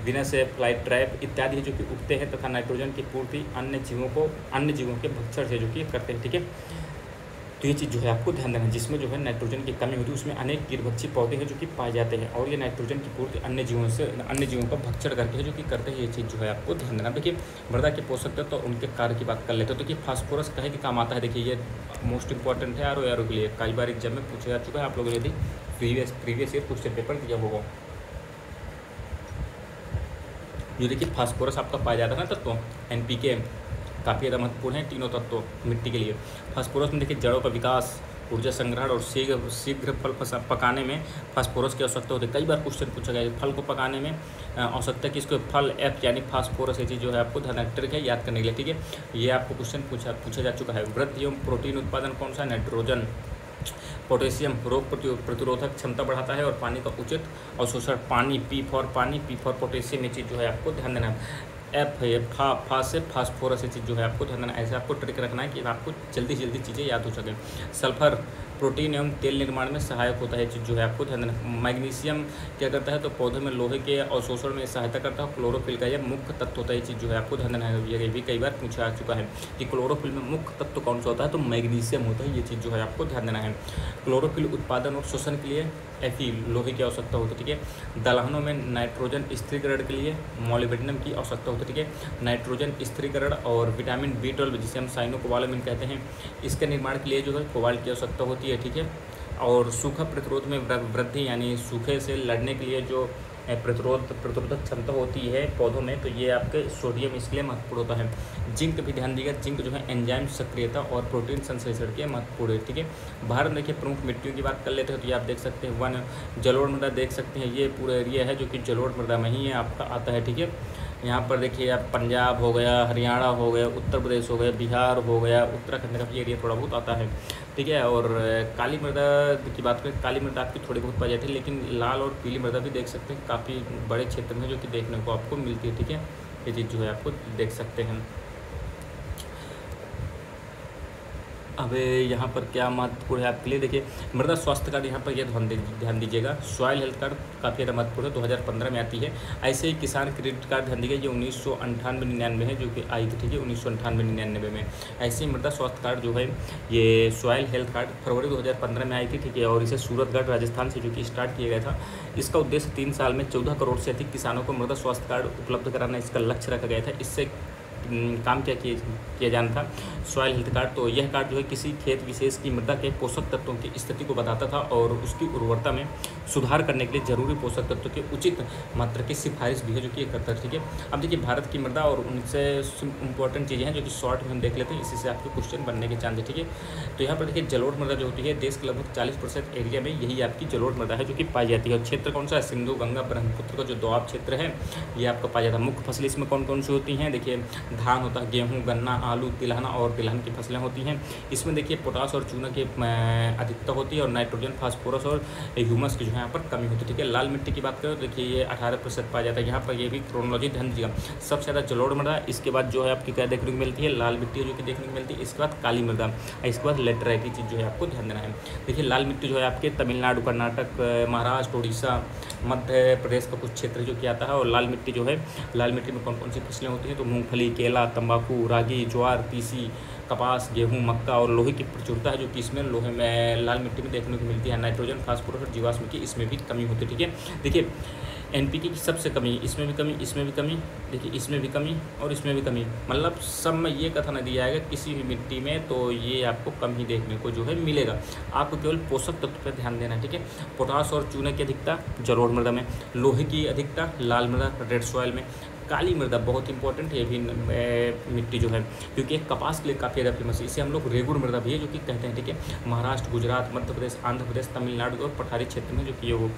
विनस, फ्लाइट ट्रैप इत्यादि है जो कि उगते हैं तथा नाइट्रोजन की पूर्ति अन्य जीवों के भक्षण से जो कि करते हैं। ठीक है, तो ये चीज़ जो है आपको ध्यान देना है। जिसमें जो है नाइट्रोजन की कमी होती है उसमें अनेक कीटभक्षी पौधे हैं जो कि पाए जाते हैं, और ये नाइट्रोजन की पूर्ति अन्य जीवों का भक्षण करके है जो कि करते हैं। ये चीज़ जो है आपको ध्यान देना। देखिए मृदा के पोषक तत्व तो उनके कार्य की बात कर लेते हैं। तो देखिए फास्फोरस कहे के काम आता है। देखिए ये मोस्ट इंपॉर्टेंट है आर के लिए, कई बार एग्जाम में पूछा जा चुका है, आप लोगों ने यदि प्रीवियस ईयर क्वेश्चन पेपर दिया होगा। जो देखिए फास्फोरस आपका पाया जाता है ना तत्व, NPK काफ़ी ज़्यादा महत्वपूर्ण है तीनों तत्व मिट्टी के लिए। फास्फोरस में देखिए जड़ों का विकास, ऊर्जा संग्रहण और शीघ्र फल पकाने में फास्फोरस की आवश्यकता होती है। कई बार क्वेश्चन पूछा गया है फल को पकाने में आवश्यकता की, इसको फल F यानी फास्फोरस, ये चीज़ जो है आपको ध्यान ट्रिक है याद करने के लिए। ठीक है, ये आपको क्वेश्चन पूछा जा चुका है। वृद्धि एवं प्रोटीन उत्पादन कौन सा, नाइट्रोजन। पोटेशियम रोग प्रतिरोधक क्षमता बढ़ाता है और पानी का उचित अवशोषण, पानी, P फॉर पोटेशियम, ये चीज़ जो है आपको ध्यान देना है। F है फा से फास्फोरस, ये चीज़ जो है आपको ध्यान देना है। ऐसे आपको ट्रिक रखना है कि आपको जल्दी से जल्दी चीज़ें याद हो सकें। सल्फर प्रोटीन एवं तेल निर्माण में सहायक होता है, चीज़ जो है आपको ध्यान देना। मैग्नीशियम क्या करता है तो पौधे में लोहे के अवशोषण में सहायता करता है। क्लोरोफिल का यह मुख्य तत्व होता है, ये चीज़ जो है आपको ध्यान देना है। ये भी कई बार पूछा जा चुका है कि क्लोरोफिल में मुख्य तत्व कौन सा होता है तो मैग्नीशियम होता है, ये चीज़ जो है आपको ध्यान देना है। क्लोरोफिल उत्पादन और शोषण के लिए Fe लोहे की आवश्यकता होती है। ठीक है, दलहनों में नाइट्रोजन स्थिरीकरण के लिए मॉलिब्डेनम की आवश्यकता होती है। ठीक है, नाइट्रोजन स्थिरीकरण और विटामिन B12 जिसे हम साइनोकोबालामिन कहते हैं, इसके निर्माण के लिए जो है कोबाल्ट की आवश्यकता होती है। ठीक है, और सूखा प्रतिरोध में वृद्धि यानी सूखे से लड़ने के लिए जो प्रतिरोधक क्षमता होती है पौधों में, तो ये आपके सोडियम इसके लिए महत्वपूर्ण होता है। जिंक भी ध्यान दीजिएगा, जिंक जो है एंजाइम सक्रियता और प्रोटीन संश्लेषण के महत्वपूर्ण है। ठीक है, भारत में देखिए प्रमुख मिट्टियों की बात कर लेते हैं तो ये आप देख सकते हैं वन जलोढ़ मृदा देख सकते हैं, ये पूरा एरिया है जो कि जलोढ़ मृदा में ही है आपका आता है। ठीक है, यहाँ पर देखिए आप पंजाब हो गया, हरियाणा हो गया, उत्तर प्रदेश हो गया, बिहार हो गया, उत्तराखंड का भी एरिया थोड़ा बहुत आता है। ठीक है, और काली मृदा की बात करें, काली मृदा आपकी थोड़ी बहुत पाई जाती है, लेकिन लाल और पीली मृदा भी देख सकते हैं काफ़ी बड़े क्षेत्र में जो कि देखने को आपको मिलती है। ठीक है, ये चीज़ जो है आपको देख सकते हैं। अब यहाँ पर क्या महत्वपूर्ण है आपके लिए, देखिए मृदा स्वास्थ्य कार्ड यहाँ पर यह ध्यान दीजिएगा। सॉइल हेल्थ कार्ड काफ़ी ज़्यादा महत्वपूर्ण है, 2015 में आती है। ऐसे ही किसान क्रेडिट कार्ड ध्यान दीजिएगा, ये 1998-99 है जो कि आई थी, ठीक है, 1998-99 में। ऐसे ही मृदा स्वास्थ्य कार्ड जो है ये सॉइल हेल्थ कार्ड फरवरी 2015 में आई थी, ठीक है, और इसे सूरतगढ़ राजस्थान से जो कि स्टार्ट किया गया था। इसका उद्देश्य 3 साल में 14 करोड़ से अधिक किसानों को मृदा स्वास्थ्य कार्ड उपलब्ध कराना इसका लक्ष्य रखा गया था। इससे काम क्या किया जाना था, सॉइल हेल्थ कार्ड। तो यह कार्ड जो है किसी खेत विशेष की मृदा के पोषक तत्वों की स्थिति को बताता था और उसकी उर्वरता में सुधार करने के लिए जरूरी पोषक तत्वों के उचित मात्रा की सिफारिश भी है जो कि करता है, ठीक है। अब देखिए भारत की मृदा और उनसे इंपॉर्टेंट चीज़ें हैं जो कि शॉर्ट में हम देख लेते हैं, इसी से आपके क्वेश्चन बनने के चांस है, ठीक है। तो यहाँ पर देखिए जलोढ़ मृदा जो होती है देश के लगभग 40% एरिया में यही आपकी जलोढ़ मृदा है जो कि पाई जाती है। और क्षेत्र कौन सा है, सिंधु गंगा ब्रह्मपुत्र का जो दोआब क्षेत्र है ये आपका पाया जाता है। मुख्य फसलें इसमें कौन कौन सी होती हैं, देखिए धान होता है, गेहूँ, गन्ना, आलू, तिलहना और तिलहन की फसलें होती हैं। इसमें देखिए पोटास और चूना की अधिकता होती है और नाइट्रोजन, फास्फोरस और ह्यूमस की जो है यहाँ पर कमी होती है, ठीक है। लाल मिट्टी की बात करें तो देखिए ये 18% पाया जाता है। यहाँ पर ये भी क्रोनोलॉजी ध्यान दीजिएगा, सबसे ज़्यादा जलोढ़ मृदा, इसके बाद जो है आपकी क्या देखने को मिलती है, लाल मिट्टी जो कि देखने को मिलती है, इसके बाद काली मृदा, इसके बाद लेटराइट की चीज़ जो है आपको ध्यान देना है। देखिए लाल मिट्टी जो है आपके तमिलनाडु, कर्नाटक, महाराष्ट्र, उड़ीसा, मध्य प्रदेश का कुछ क्षेत्र जो कि आता है। और लाल मिट्टी जो है, लाल मिट्टी में कौन कौन सी फसलें होती हैं, तो मूंगफली, केला, तंबाकू, रागी, ज्वार, तीसी, कपास, गेहूं, मक्का और लोहे की प्रचुरता है जो कि इसमें लोहे में लाल मिट्टी में देखने को मिलती है। नाइट्रोजन, फास्फोरस और जीवाश्म की इसमें भी कमी होती है, ठीक है। देखिए एनपीके की सबसे कमी, इसमें भी कमी, इसमें भी कमी, देखिए इसमें भी कमी और इसमें भी कमी, मतलब सब में ये कथा नहीं दिया जाएगा किसी भी मिट्टी में, तो ये आपको कम ही देखने को जो है मिलेगा। आपको केवल पोषक तत्व पर ध्यान देना है, ठीक है। पोटास और चूने की अधिकता जलोढ़ मृदा में, लोहे की अधिकता लाल मृदा रेड सॉइल में, काली मृदा बहुत इंपॉर्टेंट है ये भी मिट्टी जो है क्योंकि कपास के लिए काफ़ी ज़्यादा फेमस है। इसे हम लोग रेगुड़ मृदा भी है जो कि कहते हैं, ठीक है। महाराष्ट्र, गुजरात, मध्य प्रदेश, आंध्र प्रदेश, तमिलनाडु और पठारी क्षेत्र में जो कि वो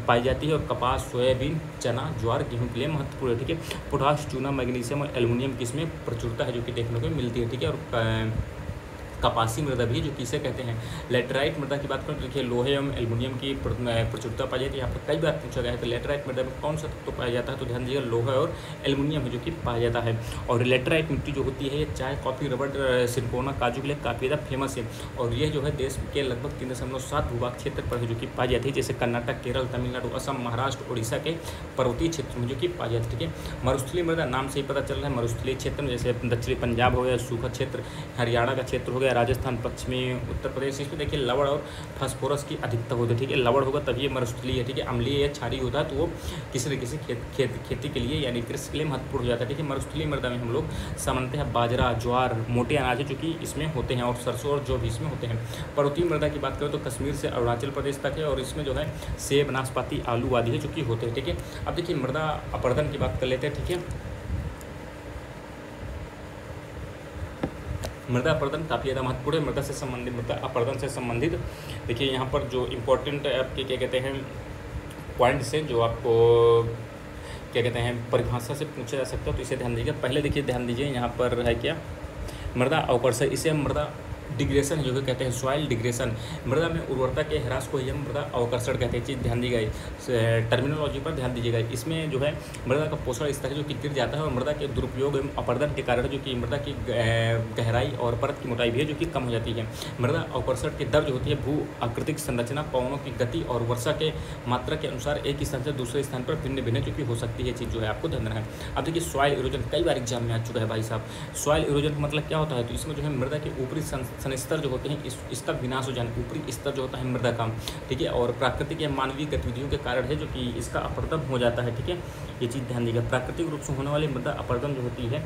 पाई जाती है। और कपास, सोयाबीन, चना, ज्वार, गेहूँ के लिए महत्वपूर्ण है, ठीक है। पोटाश, चूना, मैग्नीशियम और एल्युमिनियम की इसमें प्रचुरता है जो कि देखने को मिलती है, ठीक है। और कपासी मृदा भी जो कि इसे कहते हैं। लेटराइट मृदा की बात करें तो देखिए लोहे एवं एल्युमिनियम की प्रचुरता पाई जाती है। यहाँ पर कई बार पूछा गया है तो लेटराइट मृदा में कौन सा तत्व पाया जाता है, तो ध्यान दीजिएगा लोहा और एल्युमिनियम है जो कि पाया जाता है। और लेटराइट मिट्टी जो होती है ये चाय, कॉफ़ी, रबड़, सिरकोना, काजू के लिए काफ़ी ज़्यादा फेमस है। और ये जो है देश के लगभग 3.7 भूभाग क्षेत्र पर है जो कि पाई जाती है, जैसे कर्नाटक, केरल, तमिलनाडु, असम, महाराष्ट्र, उड़ीसा के पर्वतीय क्षेत्र में जो कि पाई जाती है, ठीक है। मरुस्थलीय मृदा नाम से ही पता चल रहा है, मरुस्थलीय क्षेत्र में जैसे दक्षिणी पंजाब हो गया, सूखा क्षेत्र, हरियाणा का क्षेत्र हो गया, राजस्थान, पश्चिमी उत्तर प्रदेश, इसमें देखिए लवण और फास्फोरस की अधिकता होती है, ठीक है। लवण होगा तभी ये मरुस्थलीय है, ठीक है। अम्लीय या क्षारीय होता है तो वो किसी न किसी खेती के लिए यानी कृषि के लिए महत्वपूर्ण हो जाता है, ठीक है। मरुस्थलीय मृदा में हम लोग सामान्यतः बाजरा, ज्वार, मोटे अनाज जो कि इसमें होते हैं और सरसों और जो भी इसमें होते हैं। पर्वतीय मृदा की बात करें तो कश्मीर से अरुणाचल प्रदेश तक है और इसमें जो है सेब, नाशपाती, आलू आदि है जो कि होते हैं, ठीक है। अब देखिए मृदा अपरदन की बात कर लेते हैं, ठीक है। मृदा अपरदन काफ़ी ज़्यादा महत्वपूर्ण है। मृदा से संबंधित, मृदा अपरदन से संबंधित देखिए यहाँ पर जो इम्पोर्टेंट आपके क्या कहते हैं पॉइंट्स हैं जो आपको क्या कहते हैं परिभाषा से पूछा जा सकता है, तो इसे ध्यान दीजिएगा। पहले देखिए ध्यान दीजिए यहाँ पर है क्या, मृदा अवकर्षण, इसे हम मृदा डिग्रेशन जो कि कहते हैं, सॉइल डिग्रेशन, मृदा में उर्वरता के ह्रास को ही हम मृदा अवकर्षण कहते हैं। चीज़ ध्यान दीजिएगा, टर्मिनोलॉजी पर ध्यान दीजिएगा। इसमें जो है मृदा का पोषण स्तर जो कि गिर जाता है और मृदा के दुरुपयोग एवं अपरदन के कारण जो कि मृदा की गहराई और परत की मोटाई भी है जो कि कम हो जाती है। मृदा अवकर्षण की दर जो होती है भू आकृतिक संरचना, पवनों की गति और वर्षा के मात्रा के अनुसार एक स्थान से दूसरे स्थान पर भिन्न भिन्न जो कि हो सकती है, चीज़ जो है आपको ध्यान देना है। अब देखिए सॉइल इरोजन कई बार एग्जाम में आ चुका है भाई साहब। सॉइल इरोजन का मतलब क्या होता है, तो इसमें जो है मृदा के ऊपरी स्तर जो होते हैं इसका विनाश हो जाना, ऊपरी स्तर जो होता है मृदा का, ठीक है। और प्राकृतिक या मानवीय गतिविधियों के कारण है जो कि इसका अपरदन हो जाता है, ठीक है। ये चीज़ ध्यान दीजिएगा। प्राकृतिक रूप से होने वाली मृदा अपरदन जो होती है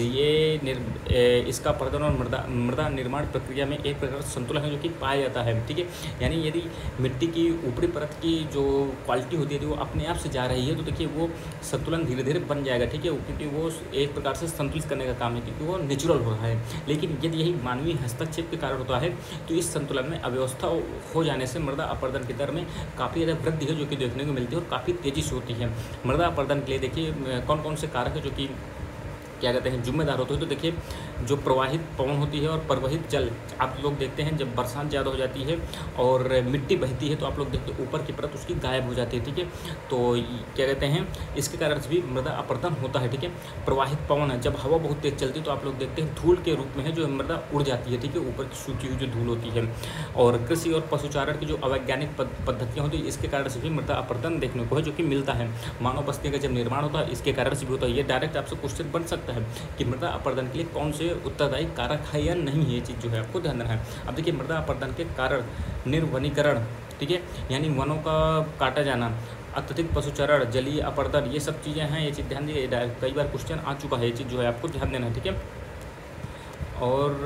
ये इसका अपरदन और मृदा निर्माण प्रक्रिया में एक प्रकार का संतुलन है जो कि पाया जाता है, ठीक है। यानी यदि मिट्टी की ऊपरी परत की जो क्वालिटी होती है वो अपने आप से जा रही है तो देखिए वो संतुलन धीरे धीरे बन जाएगा, ठीक है, क्योंकि वो एक प्रकार से संतुलित करने का काम है क्योंकि वो नेचुरल हो रहा है। लेकिन यदि यही मानवीय हस्तक्षेप के कारण होता है तो इस संतुलन में अव्यवस्था हो जाने से मृदा अपरदन की दर में काफ़ी ज़्यादा वृद्धि है जो कि देखने को मिलती है और काफ़ी तेज़ी से होती है। मृदा अपरदन के लिए देखिए कौन कौन से कारक है जो कि क्या कहते हैं जिम्मेदार होते हैं, तो देखिए जो प्रवाहित पवन होती है और प्रवाहित जल, आप लोग देखते हैं जब बरसात ज़्यादा हो जाती है और मिट्टी बहती है तो आप लोग देखते हैं ऊपर की परत उसकी गायब हो जाती है, ठीक है। तो क्या कहते हैं, इसके कारण से भी मृदा अपरदन होता है, ठीक है। प्रवाहित पवन है, जब हवा बहुत तेज चलती है तो आप लोग देखते हैं धूल के रूप में है जो मृदा उड़ जाती है, ठीक है, ऊपर की सूखी हुई जो धूल होती है। और कृषि और पशुचारण की जो अवैज्ञानिक पद्धतियाँ होती है इसके कारण से भी मृदा अपरदन देखने को है जो कि मिलता है। मानव बस्ती का जब निर्माण होता है इसके कारण से भी होता है। ये डायरेक्ट आपसे क्वेश्चन बन सकता है कि मृदा अपरदन के लिए कौन से उत्तरदायी कारक है या नहीं है, ये चीज़ जो है आपको ध्यान देना है। अब देखिए मृदा अपरदन के कारण निर्वनीकरण, ठीक है, यानी वनों का काटा जाना, अत्यधिक पशुचारण, जलीय अपरदन, ये सब चीज़ें हैं, ये चीज़ ध्यान दीजिए, कई बार क्वेश्चन आ चुका है, ये चीज़ जो है आपको ध्यान देना है, ठीक है। और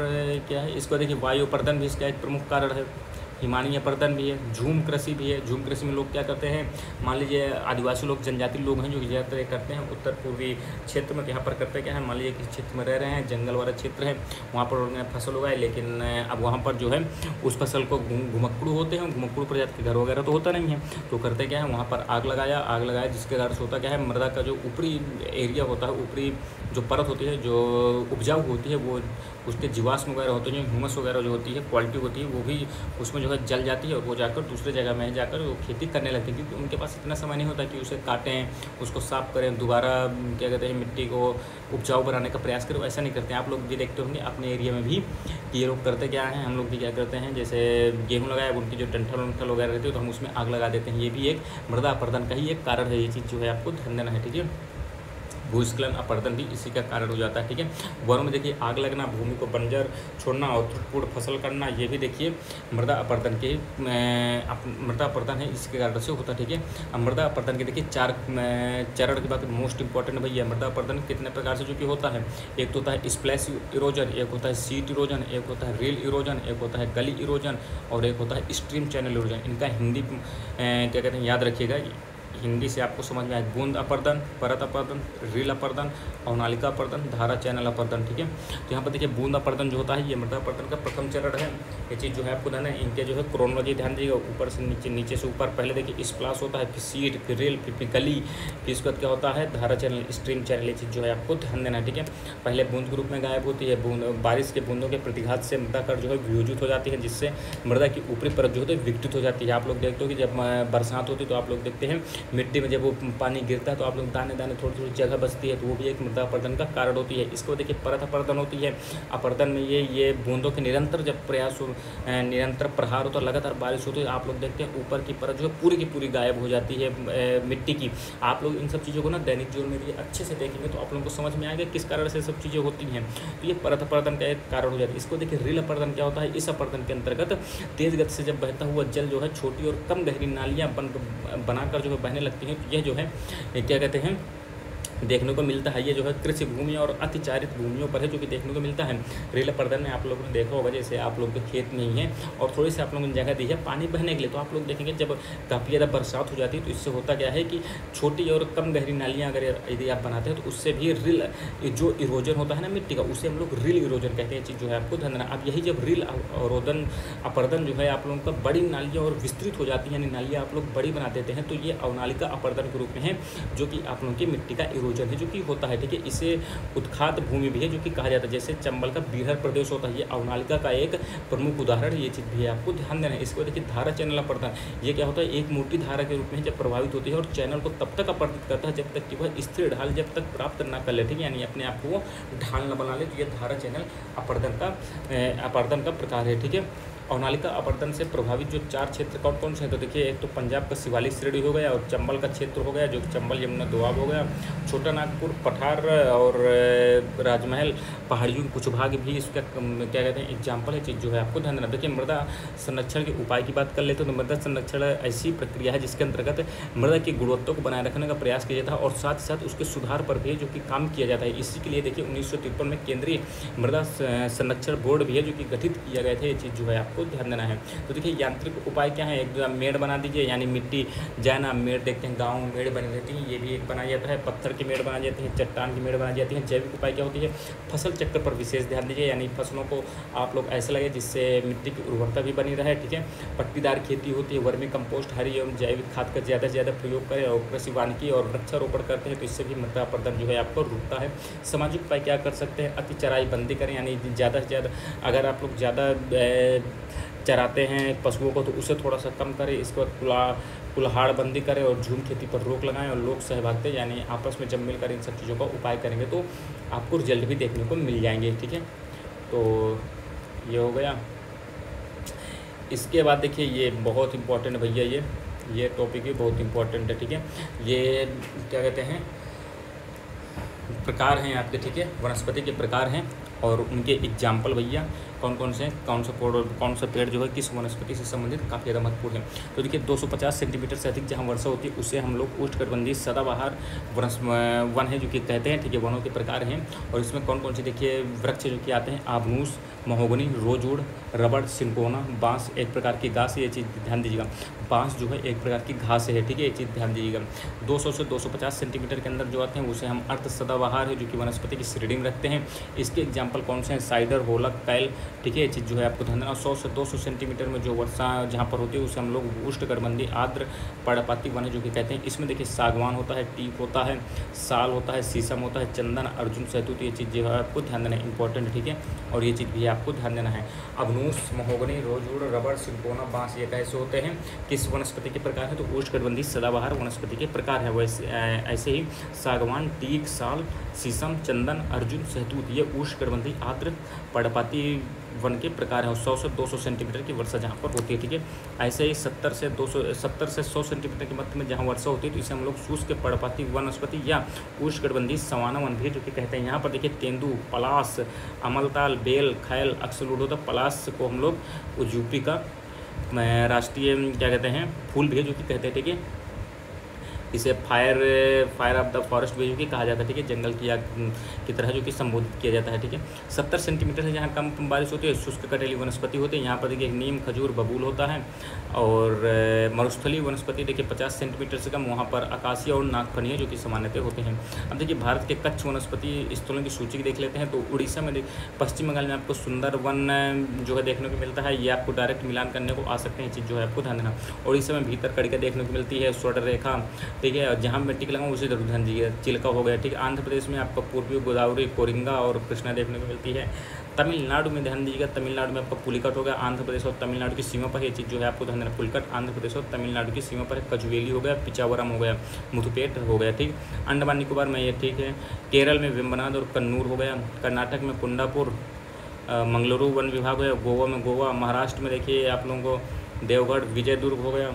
क्या है, इसको देखिए वायु अपरदन भी इसका एक प्रमुख कारण है, हिमालयी अपरदन भी है, झूम कृषि भी है। झूम कृषि में लोग क्या करते हैं, मान लीजिए आदिवासी लोग, जनजाति लोग हैं जो ज़्यादातर ये करते हैं उत्तर पूर्वी क्षेत्र में। यहाँ पर करते क्या है, मान लीजिए किस क्षेत्र में रह रहे हैं, जंगल वाला क्षेत्र है, वहाँ पर उन्होंने फसल उगाए, लेकिन अब वहाँ पर जो है उस फसल को घुमक्कड़ू होते हैं, घुमक्कड़ू प्रजाति के घर वगैरह तो होता नहीं है, तो करते क्या है वहाँ पर आग लगाया जिसके कारण से होता क्या है, मृदा का जो ऊपरी एरिया होता है, ऊपरी जो परत होती है जो उपजाऊ होती है, वो उसके जीवाश्म वगैरह होते हैं, ह्यूमस वगैरह जो होती है, क्वालिटी होती है, वो भी उसमें जो है जल जाती है और वो जाकर दूसरे जगह में जाकर वो खेती करने लगती है, क्योंकि उनके पास इतना समय नहीं होता कि उसे काटें, उसको साफ़ करें, दोबारा क्या कहते हैं मिट्टी को उपजाऊ बनाने का प्रयास करें, ऐसा नहीं करते हैं। आप लोग भी देखते होंगे अपने एरिया में भी कि ये लोग करते क्या हैं, हम लोग भी क्या करते हैं, जैसे गेहूँ लगाया, उनकी जो डंठल वगैरह रहती है तो हम उसमें आग लगा देते हैं। ये भी एक मृदा अपरदन का ही एक कारण है, ये चीज़ जो है आपको ध्यान देना है, ठीक है। भूस्खलन अपरदन भी इसी का कारण हो जाता है, ठीक है। वनों में देखिए आग लगना, भूमि को बंजर छोड़ना और त्रुटिपूर्ण फसल करना, ये भी देखिए मृदा अपरदन के मृदा अपरदन है, इसके कारण से होता है, ठीक है। अब मृदा अपरदन के देखिए 4 चरण की बात मोस्ट इंपॉर्टेंट भैया, मृदा अपरदन कितने प्रकार से जो कि होता है, एक तो होता है स्प्लैश इरोजन, एक होता है सीट इरोजन, एक होता है रील इरोजन, एक होता है गली इरोजन और एक होता है स्ट्रीम चैनल इरोजन। इनका हिंदी क्या कहते हैं याद रखिएगा, हिंदी से आपको समझ में आए, बूंद अपरदन, परत अपरदन, रील अपरदन, अवनालिका अपरदन, धारा चैनल अपरदन, ठीक है। तो यहाँ पर देखिए बूंद अपरदन जो होता है ये मृदा अपरदन का प्रथम चरण है, ये चीज़ जो है आपको ध्यान है। इनके जो है क्रोनोलॉजी ध्यान दीजिएगा, ऊपर से नीचे, नीचे से ऊपर, पहले देखिए स्प्लाश होता है, फिर सीड, फिर रील, फिर गली, फिर इसके बाद क्या होता है धारा चैनल, स्ट्रीम चैनल, ये चीज़ जो है आपको ध्यान देना है, ठीक है। पहले बूंद के रूप में गायब होती है, बूंद बारिश के बूंदों के प्रतिघात से मृदा कर जो है वियोजित हो जाती है, जिससे मृदा की ऊपरी परत जो होती है विघटित हो जाती है। आप लोग देखते हो कि जब बरसात होती है तो आप लोग देखते हैं मिट्टी में जब वो पानी गिरता है तो आप लोग दाने दाने थोड़ी थोड़ी जगह बचती है, तो वो भी एक मृदा अपरदन का कारण होती है। इसको देखिए परत अपरदन होती है। अपरदन में ये बूंदों के निरंतर जब प्रयास निरंतर प्रहार होता है, लगातार बारिश होती है, आप लोग देखते हैं ऊपर की परत जो है पूरी की पूरी गायब हो जाती है मिट्टी की। आप लोग इन सब चीज़ों को ना दैनिक जीवन में भी अच्छे से देखेंगे तो आप लोगों को समझ में आएगा किस कारण से सब चीज़ें होती हैं। तो ये परत अपरदन का एक कारण हो जाती है। इसको देखिए रील अपरदन क्या होता है, इस अपरदन के अंतर्गत तेज गति से जब बहता हुआ जल जो है छोटी और कम गहरी नालियाँ बनाकर जो है बहने लगती हैं, तो यह जो है क्या कहते हैं देखने को मिलता है। ये जो है कृषि भूमि और अतिचारित भूमियों पर है जो कि देखने को मिलता है। रेल अपरदन में आप लोगों ने देखा होगा, जैसे आप लोग के खेत में ही है और थोड़ी सी आप लोगों ने जगह दी है पानी बहने के लिए, तो आप लोग देखेंगे जब काफ़ी ज़्यादा बरसात हो जाती है तो इससे होता क्या है कि छोटी और कम गहरी नालियाँ अगर यदि आप बनाते हैं तो उससे भी रील जो इरोजन होता है ना मिट्टी का, उसे हम लोग रील इरोजन कहते हैं। चीज़ जो है आपको ध्यान देना। अब यही जब रील अवरोधन अपरदन जो है आप लोगों का बड़ी नालियाँ और विस्तृत हो जाती हैं, यानी नालियाँ आप लोग बड़ी बना देते हैं, तो ये अवनालिका अपरदन के रूप में है जो कि आप लोगों की मिट्टी का इरोजन है जो कि होता है, ठीक है। इसे उत्खात भूमि भी है जो कि कहा जाता है, जैसे चंबल का बीहर प्रदेश होता है, ये अवनालिका का एक प्रमुख उदाहरण, ये चीज़ भी है आपको ध्यान देना है। इसको देखिए धारा चैनल अपरदन, ये क्या होता है एक मोटी धारा के रूप में जब प्रभावित होती है और चैनल को तब तक अपरदित करता है जब तक कि वह स्थिर ढाल जब तक प्राप्त ना कर ले, ठीक है, यानी अपने आप को ढाल न बना ले, तो ये धारा चैनल अपरदन का प्रकार है, ठीक है। अवनालिका अपरदन से प्रभावित जो 4 क्षेत्र कौन कौन से हैं, तो देखिए एक तो पंजाब का शिवालिक श्रेणी हो गया और चंबल का क्षेत्र हो गया जो चंबल यमुना दोआब हो गया, छोटा नागपुर, पठार और राजमहल पहाड़ियों के कुछ भाग भी इसका क्या कहते हैं एग्जाम्पल है। चीज़ जो है आपको ध्यान देना। देखिए मृदा संरक्षण के उपाय की बात कर लेते हैं तो मृदा संरक्षण ऐसी प्रक्रिया है जिसके अंतर्गत मृदा की गुणवत्ता को बनाए रखने का प्रयास किया जाता है और साथ ही साथ उसके सुधार पर भी जो कि काम किया जाता है। इसी के लिए देखिए 1953 में केंद्रीय मृदा संरक्षण बोर्ड भी है जो कि गठित किया गया था। ये चीज़ जो है आपको आपको ध्यान देना है। तो देखिए यांत्रिक उपाय क्या है, एक मेड़ बना दीजिए, यानी मिट्टी जाए ना, मेड़ देखते हैं गाँव में मेड़ बनी रहती है, ये भी एक बनाया जाता है, पत्थर की मेड़ बनाई जाती है, चट्टान की मेड़ बनाई जाती है। जैविक उपाय क्या होती है, फसल चक्र पर विशेष ध्यान दीजिए, यानी फसलों को आप लोग ऐसे लगे जिससे मिट्टी की उर्वरता भी बनी रहे, ठीक है। पट्टीदार खेती होती है, वर्मी कंपोस्ट, हरी एवं जैविक खाद का ज़्यादा से ज़्यादा प्रयोग करें, और कृषि वानिकी और वृक्षारोपण करते हैं तो इससे भी मृदा अपरदन जो है आपको रुकता है। सामाजिक उपाय क्या कर सकते हैं, अति चराई बंदी करें, यानी ज़्यादा से ज़्यादा अगर आप लोग ज़्यादा चराते हैं पशुओं को तो उसे थोड़ा सा कम करें। इसके बाद कुल्हाड़ बंदी करें और झूम खेती पर रोक लगाएं, और लोग सहभागिता यानी आपस में जब मिलकर इन सब चीज़ों का उपाय करेंगे तो आपको रिजल्ट भी देखने को मिल जाएंगे, ठीक है। तो ये हो गया। इसके बाद देखिए ये बहुत इंपॉर्टेंट भैया, ये टॉपिक भी बहुत इंपॉर्टेंट है, ठीक है। ये क्या कहते हैं, प्रकार हैं आपके, ठीक है, वनस्पति के प्रकार हैं और उनके एग्जाम्पल भैया कौन कौन से हैं, कौन सा पेड़ जो है किस वनस्पति से संबंधित काफ़ी ज़्यादा महत्वपूर्ण है। तो देखिए 250 सेंटीमीटर से अधिक जहाँ वर्षा होती है उसे हम लोग उष्णकटिबंधीय सदाबहार वन है जो कि कहते हैं, ठीक है। वनों के प्रकार हैं और इसमें कौन कौन से देखिए वृक्ष जो कि आते हैं, आबनूस, महोगनी, रोजवुड, रबड़, सिंकोना, बांस एक प्रकार की घास, ये चीज़ ध्यान दीजिएगा। बांस जो है एक प्रकार की घास है, ठीक है, ये चीज़ ध्यान दीजिएगा। 200 से 250 सेंटीमीटर के अंदर जो आते हैं उसे हम अर्ध सदाबहार है जो कि वनस्पति की श्रेणी में रखते हैं। इसके एग्जाम्पल कौन से हैं, साइडर, होलक, कैल, ठीक है, ये चीज़ जो है आपको ध्यान देना। 100 से 200 सेंटीमीटर में जो वर्षा जहाँ पर होती है उसे हम लोग उष्णकटिबंधीय आर्द्र पर्णपाती वन है जो कि कहते हैं। इसमें देखिए सागवान होता है, टीक होता है, साल होता है, शीशम होता है, चंदन, अर्जुन, सहतूत, ये चीज़ जो है आपको ध्यान देना है, इंपॉर्टेंट है, ठीक है। और ये चीज़ भी आपको ध्यान देना है। अबनूस, महोगनी, रोजवुड, रबड़, सिंकोना, बांस ये कैसे होते हैं, किस वनस्पति के प्रकार है, तो उष्णकटिबंधीय सदाबहार वनस्पति के प्रकार है। वैसे ऐसे ही सागवान, टीक, साल, शीशम, चंदन, अर्जुन, सहतूत ये उष्णकटिबंधीय आर्द्र पर्णपाती वन के प्रकार हैं। 100 से 200 सेंटीमीटर की वर्षा जहाँ पर होती है, ठीक है। ऐसे ही 70 से 100 सेंटीमीटर के मध्य में जहाँ वर्षा होती है तो इसे हम लोग शुष्क पर्णपाती वनस्पति या उष्णकटिबंधीय सवाना वन भी जो कि कहते हैं। यहाँ पर देखिए तेंदू, पलास, अमलताल, बेल, खैल, अक्सलूट होता है। पलास को हम लोग यूपी का राष्ट्रीय क्या कहते हैं फूल भी है जो कि कहते हैं, ठीक है। इसे फायर ऑफ द फॉरेस्ट भी जो कि कहा जाता है, ठीक है, जंगल की आग की तरह जो कि संबोधित किया जाता है, ठीक है। 70 सेंटीमीटर से जहाँ कम बारिश होती है शुष्क कटेली वनस्पति होती है। यहाँ पर देखिए नीम, खजूर, बबूल होता है। और मरुस्थलीय वनस्पति देखिए 50 सेंटीमीटर से कम, वहाँ पर अकासिया और नागफनी जो कि सामान्यतः होते हैं। अब देखिए भारत के कच्छ वनस्पति स्थलों की सूची देख लेते हैं। तो उड़ीसा में पश्चिम बंगाल में आपको सुंदर वन जो है देखने को मिलता है, ये आपको डायरेक्ट मिलान करने को आ सकते हैं, चीज़ जो है आपको ध्यान देना। उड़ीसा में भीतर कड़िका देखने को मिलती है, स्वर्ण रेखा, ठीक है, और जहाँ मिट्टी के लगाऊँ उसे जरूर ध्यान दीजिए, चिल्का हो गया, ठीक है। आंध्र प्रदेश में आपका पूर्वी गोदावरी, कोरिंगा और कृष्णा देखने को मिलती है। तमिलनाडु में ध्यान दीजिएगा, तमिलनाडु में आपका पुलिकट हो गया, आंध्र प्रदेश और तमिलनाडु की सीमा पर ये चीज़ जो है आपको ध्यान देना। पुलिकट आंध्र प्रदेश और तमिलनाडु की सीमा पर है। कजुवेली हो गया, पिचावरम हो गया, मुथुपेट हो गया, ठीक। अंडमान निकोबार में ये ठीक है। केरल में वेम्बनाड और कन्नूर हो गया। कर्नाटक में कुंडापुर, मंगलुरु वन विभाग हो गया। गोवा में गोवा। महाराष्ट्र में देखिए आप लोगों को देवगढ़, विजयदुर्ग हो गया।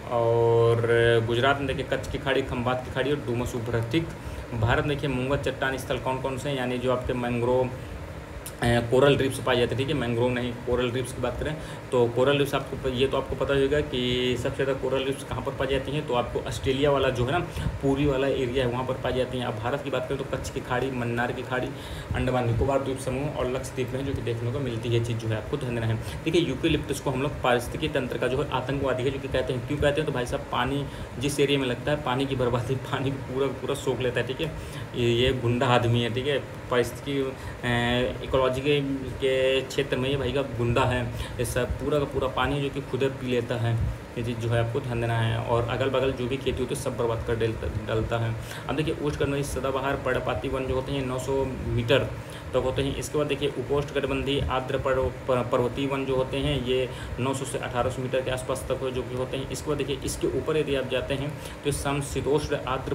और गुजरात में देखिए कच्छ की खाड़ी, खंबात की खाड़ी और डूमस उभर, ठीक। भारत में देखिए मूंगा चट्टान स्थल कौन कौन से हैं, यानी जो आपके मैंग्रोव कोरल रीफ्स पाए जाते हैं, ठीक है, मैंग्रोव नहीं, कोरल रीफ्स की बात करें तो कोरल रीफ्स आपको ये तो आपको पता होगा कि सबसे ज़्यादा कोरल रीफ्स कहाँ पर पाई जाती हैं, तो आपको ऑस्ट्रेलिया वाला जो है ना पूर्वी वाला एरिया है वहाँ पर पाई जाती हैं। अब भारत की बात करें तो कच्छ की खाड़ी, मन्नार की खाड़ी, अंडमान निकोबार द्वीप समूह और लक्षद्वीप में जो कि देखने को मिलती है, चीज़ जो है आपको ध्यान देना है। देखिए यूकेलिप्टस को हम लोग पारिस्थितिकी तंत्र का जो है आतंकवादी है जो कि कहते हैं। क्यों कहते हैं, तो भाई साहब पानी जिस एरिया में लगता है पानी की बर्बादी, पानी को पूरा सोख लेता है, ठीक है। ये गुंडा आदमी है, ठीक है, पारिस्थितिकी इकोलॉजी के क्षेत्र में ये भाई का गुंडा है। ये सब पूरा का पूरा पानी जो कि खुद पी लेता है, ये चीज़ जो है आपको ध्यान देना है। और अगल बगल जो भी खेती होती है सब बर्बाद कर डालता है। अब देखिए उष्णकटिबंधीय सदाबहार पर्णपाती वन जो होते हैं 900 मीटर तक होते हैं। इसके बाद देखिए उपोष्णकटिबंधीय आर्द्र पर्वतीय वन जो होते हैं ये 900 से 1800 मीटर के आसपास तक जो कि होते हैं। इसके बाद देखिए इसके ऊपर यदि आप जाते हैं तो समशीतोष्ण आर्द्र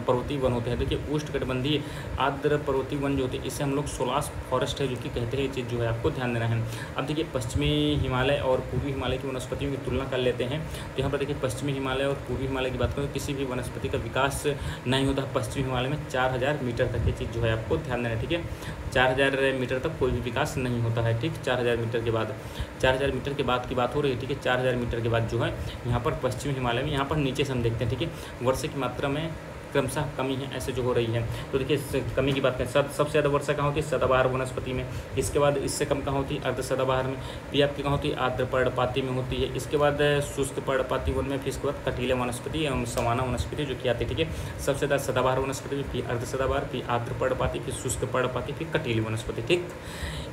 पर्वतीय वन होते हैं। देखिए उष्णकटिबंधीय आर्द्र पर्वतीय वन जो होते हैं इसे हम लोग सोलास फॉरेस्ट है जो कि कहते हैं, ये चीज़ जो है आपको ध्यान देना है। अब देखिए पश्चिमी हिमालय और पूर्वी हिमालय की वनस्पतियों की तुलना कर लेते हैं। तो यहाँ पर देखिए पश्चिमी हिमालय और पूर्वी हिमालय की बात करें तो किसी भी वनस्पति का विकास नहीं होता। पश्चिमी हिमालय में 4000 मीटर तक ये चीज़ जो है आपको ध्यान देना है, ठीक है। 4000 मीटर तक कोई भी विकास नहीं होता है, ठीक। 4000 मीटर के बाद 4000 मीटर के बाद की बात हो रही है, ठीक है। 4000 मीटर के बाद जो है यहाँ पर पश्चिमी हिमालय में यहाँ पर नीचे से हम देखते हैं, ठीक है, वर्षा की मात्रा में क्रमशः कमी है ऐसे जो हो रही है। तो देखिए कमी की बात करें, सबसे ज़्यादा वर्षा कहाँ होती है? सदाबहार वनस्पति में। इसके बाद इससे कम कहाँ होती है? अर्ध सदाबहार में। फिर आपकी कहाँ होती है? आर्द्र पर्णपाती में होती है। इसके बाद शुष्क पर्णपाती वन में, फिर इसके बाद कटीले वनस्पति एवं सवाना वनस्पति जो कि आती है, ठीक है। सबसे ज़्यादा सदाबहार वनस्पति में, फिर अर्ध सदाबहार, फिर आर्द्र पर्णपाती, फिर शुष्क पर्णपाती, फिर कटीली वनस्पति, ठीक।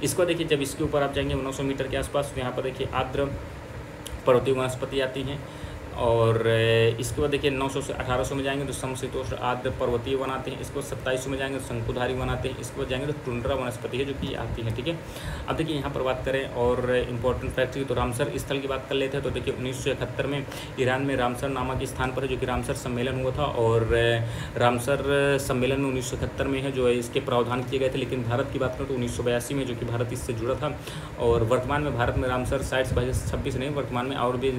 इसको देखिए जब इसके ऊपर आप जाएंगे 900 मीटर के आसपास, तो यहाँ पर देखिए आर्द्र पर्वतीय वनस्पति आती हैं। और इसके बाद देखिए 900 से 1800 में जाएंगे तो समशीतोष्ण आर्द्र पर्वतीय वन आते हैं। इसके बाद 2700 में जाएंगे तो शंकुधारी वन आते हैं। इसके बाद जाएंगे तो टुंड्रा वनस्पति है जो कि आती है, ठीक है। अब देखिए यहाँ पर बात करें और इंपॉर्टेंट फैक्ट की, तो रामसर स्थल की बात कर लेते हैं। तो देखिए 1971 में ईरान में रामसर नामक स्थान पर है जो कि रामसर सम्मेलन हुआ था, और रामसर सम्मेलन में 1971 में है जो है इसके प्रावधान किए गए थे। लेकिन भारत की बात करें तो 1982 में, जो कि भारत इससे जुड़ा था। और वर्तमान में भारत में रामसर साइट्स 26 नहीं, वर्तमान में और भी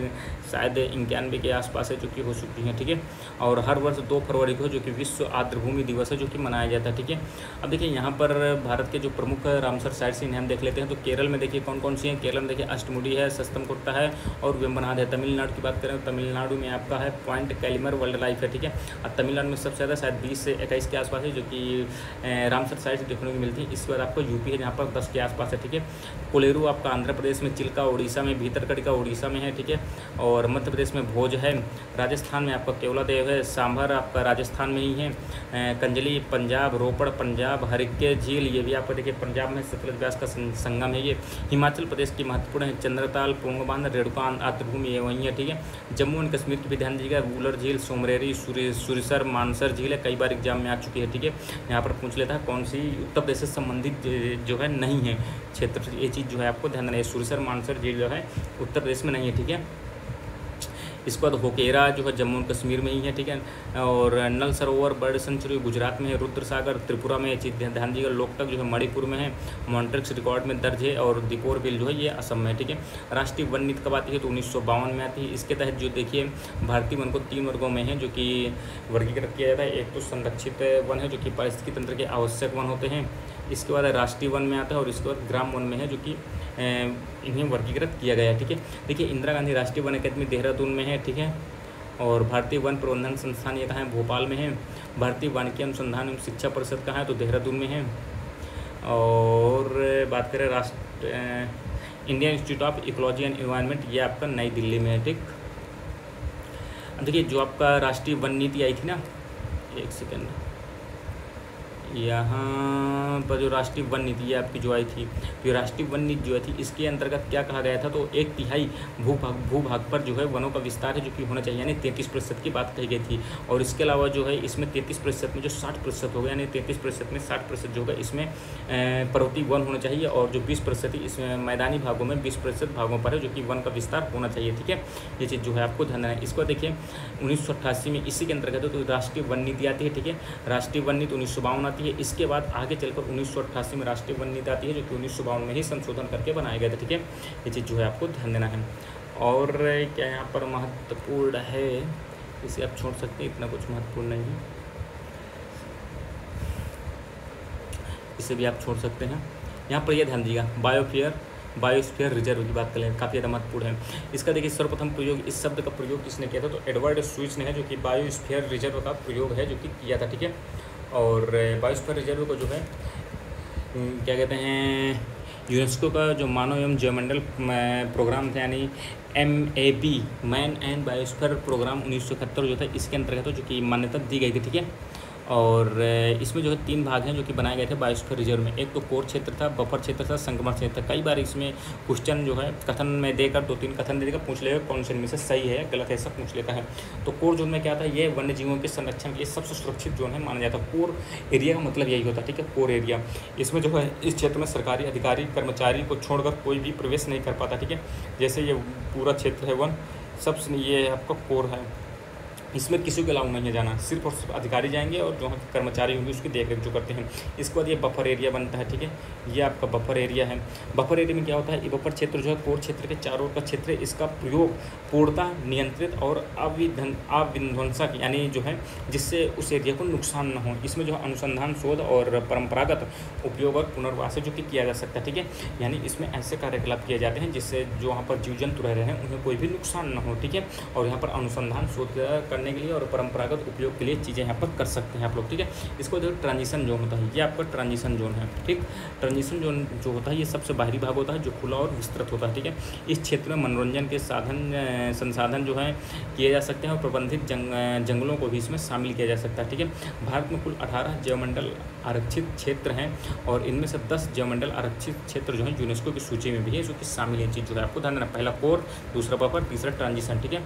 शायद 91 के आसपास है जो कि हो चुकी हैं, ठीक है। और हर वर्ष 2 फरवरी को जो कि विश्व आर्द्रभूमि दिवस है जो कि मनाया जाता है, ठीक है। अब देखिए यहाँ पर भारत के जो प्रमुख रामसर साइट्स हैं हम देख लेते हैं। तो केरल में देखिए कौन कौन सी हैं। केरल में देखिए अष्टमुडी है, सस्तमकोट्टा है और वेम्बनाड है। तमिलनाडु की बात करें तो तमिलनाडु में आपका है पॉइंट कैलिमर वाइल्ड लाइफ है, ठीक है। और तमिलनाडु में सबसे ज़्यादा शायद 20 से 21 के आसपास है जो कि रामसर साइट्स देखने को मिलती है। इसके बाद आपको यूपी है जहाँ पर 10 के आसपास है, ठीक है। कोलेरू आपका आंध्र प्रदेश में, चिल्का उड़ीसा में, भीतरकनिका उड़ीसा में है, ठीक है। और मध्य प्रदेश में भोज है। राजस्थान में आपका केवलादेव है। सांभर आपका राजस्थान में ही है। कंजली पंजाब, रोपड़ पंजाब, हरिके झील ये भी आपका देखिए पंजाब में सतलज व्यास का संगम है ये। हिमाचल प्रदेश की महत्वपूर्ण है चंद्रताल, पोंगबांध, रेणुका आर्द्रभूमि ये वहीं है, ठीक है। जम्मू एंड कश्मीर की भी ध्यान दीजिएगा, वूलर झील, सोमरेरी, सुरिसर, मानसर झील है, कई बार एग्जाम में आ चुकी है, ठीक है। यहाँ पर पूछ लेता है कौन सी उत्तर प्रदेश से संबंधित जो है नहीं है क्षेत्र, ये चीज़ जो है आपको ध्यान देना है। सुरिसर मानसर झील जो है उत्तर प्रदेश में नहीं है, ठीक है। इसके बाद होकेरा जो है जम्मू कश्मीर में ही है, ठीक है। और नल सरोवर बर्ड सेंचुरी गुजरात में है। रुद्र सागर त्रिपुरा में, चीज़ ध्यान दीजिएगा। लोकटक जो है मणिपुर में है, मॉन्ट्रिक्स रिकॉर्ड में दर्ज है। और दीपोर बिल जो है ये असम में है, ठीक है। राष्ट्रीय वन नीति कब आती है? तो 1952 में आती है। इसके तहत जो देखिए भारतीय वन को 3 वर्गों में है जो कि वर्गीकृत किया जाता है। एक तो संरक्षित वन है जो कि पारिस्थितिकी तंत्र के आवश्यक वन होते हैं। इसके बाद राष्ट्रीय वन में आता है और इसके बाद ग्राम वन में है जो कि इन्हें वर्गीकृत किया गया है, ठीक है। देखिए इंदिरा गांधी राष्ट्रीय वन अकादमी देहरादून में है, ठीक है। और भारतीय वन प्रबंधन संस्थान ये कहाँ है? भोपाल में है। भारतीय वानिकी अनुसंधान एवं शिक्षा परिषद कहाँ है? तो देहरादून में है। और बात करें Indian institute of ecology and environment ये आपका नई दिल्ली में है, ठीक। देखिए जो आपका राष्ट्रीय वन नीति आई थी ना, एक सेकेंड, यहाँ पर जो राष्ट्रीय वन नीति है आपकी जो आई थी, जो राष्ट्रीय वन नीति जो थी इसके अंतर्गत क्या कहा गया था? तो 1/3 भूभाग पर जो है वनों का विस्तार है जो कि होना चाहिए, यानी 33% की बात कही गई थी। और इसके अलावा जो है इसमें 33% में जो 60% होगा, यानी 33% में 60% जो होगा इसमें पर्वतीय वन होना चाहिए। और जो 20% इसमें मैदानी भागों में 20% भागों पर है जो कि वन का विस्तार होना चाहिए, ठीक है। ये चीज़ जो है आपको ध्यान देना है। इसको देखिए 1988 में इसी के अंतर्गत तो राष्ट्रीय वन नीति आती है, ठीक है। राष्ट्रीय वन नीति 1952 आती है। इसके बाद आगे चलकर 1988 में राष्ट्रीय वन नीति आती है जो कि 1952 में ही संशोधन करके बनाए गए थे, ठीक है। ये चीज़ जो है आपको ध्यान देना है। और क्या यहाँ पर महत्वपूर्ण है, इसे आप छोड़ सकते हैं, इतना कुछ महत्वपूर्ण नहीं है, इसे भी आप छोड़ सकते हैं। यहाँ पर यह ध्यान दीजिएगा बायोस्फीयर रिजर्व की बात करें, काफ़ी ज़्यादा महत्वपूर्ण है। इसका देखिए सर्वप्रथम प्रयोग, इस शब्द का प्रयोग किसने किया था? तो एडवर्ड स्विच ने है जो कि बायोस्फीयर रिजर्व का प्रयोग है जो कि किया था, ठीक है। और बायोस्फीयर रिजर्व को जो है क्या कहते हैं, यूनेस्को का जो मानव एवं जैवमंडल प्रोग्राम था, यानी MAP man and biosphere programme 1971 जो था इसके अंतर्गत जो कि मान्यता दी गई थी, ठीक है। और इसमें जो है 3 भाग हैं जो कि बनाए गए थे बायोस्फीयर रिजर्व में। एक तो कोर क्षेत्र था, बफर क्षेत्र था, संक्रमण क्षेत्र था। कई बार इसमें क्वेश्चन जो है कथन में देकर 2-3 कथन देकर पूछ लेगा कौन से इनमें से सही है गलत है, सब पूछ लेता है। तो कोर जोन में क्या था? ये वन्य जीवों के संरक्षण के लिए सबसे सुरक्षित जोन है माना जाता है। कोर एरिया का मतलब यही होता है, ठीक है, कोर एरिया। इसमें जो है इस क्षेत्र में सरकारी अधिकारी कर्मचारी को छोड़कर कोई भी प्रवेश नहीं कर पाता, ठीक है। जैसे ये पूरा क्षेत्र है वन, सबसे ये आपका कोर है, इसमें किसी को अलाउ नहीं है जाना, सिर्फ और सिर्फ अधिकारी जाएंगे और जो कर्मचारी होंगे उसकी देखरेख जो करते हैं। इसके बाद ये बफर एरिया बनता है, ठीक है। ये आपका बफर एरिया है। बफर एरिया में क्या होता है? ये बफर क्षेत्र जो है कोर क्षेत्र के चारों ओर का क्षेत्र है। इसका प्रयोग पूर्णतः नियंत्रित और अविध्वंसक यानी जो है जिससे उस एरिया को नुकसान न हो। इसमें जो है अनुसंधान, शोध और परंपरागत उपयोग और पुनर्वास जो कि किया जा सकता है, ठीक है। यानी इसमें ऐसे कार्यकलाप किए जाते हैं जिससे जो वहाँ पर जीव जंतु रह रहे हैं उन्हें कोई भी नुकसान न हो, ठीक है। और यहाँ पर अनुसंधान शोध करने के लिए और परंपरागत उपयोग के लिए चीज़ें यहाँ पर कर सकते हैं आप लोग, ठीक है। इसको जो ट्रांजिशन जोन होता है, ये आपका ट्रांजिशन जोन है, ठीक। ट्रांजिशन जोन जो होता है ये सबसे बाहरी भाग होता है जो खुला और विस्तृत होता है, ठीक है। इस क्षेत्र में मनोरंजन के संसाधन जो है किए जा सकते हैं और प्रबंधित जंगलों को भी इसमें शामिल किया जा सकता है, ठीक है। भारत में कुल 18 जैवमंडल आरक्षित क्षेत्र हैं और इनमें से 10 जैवमंडल आरक्षित क्षेत्र जो है यूनेस्को की सूची में भी है, जो कि शामिल है। चीज़ जो है आपको ध्यान देना, पहला कोर, दूसरा बफर, तीसरा ट्रांजिशन, ठीक है।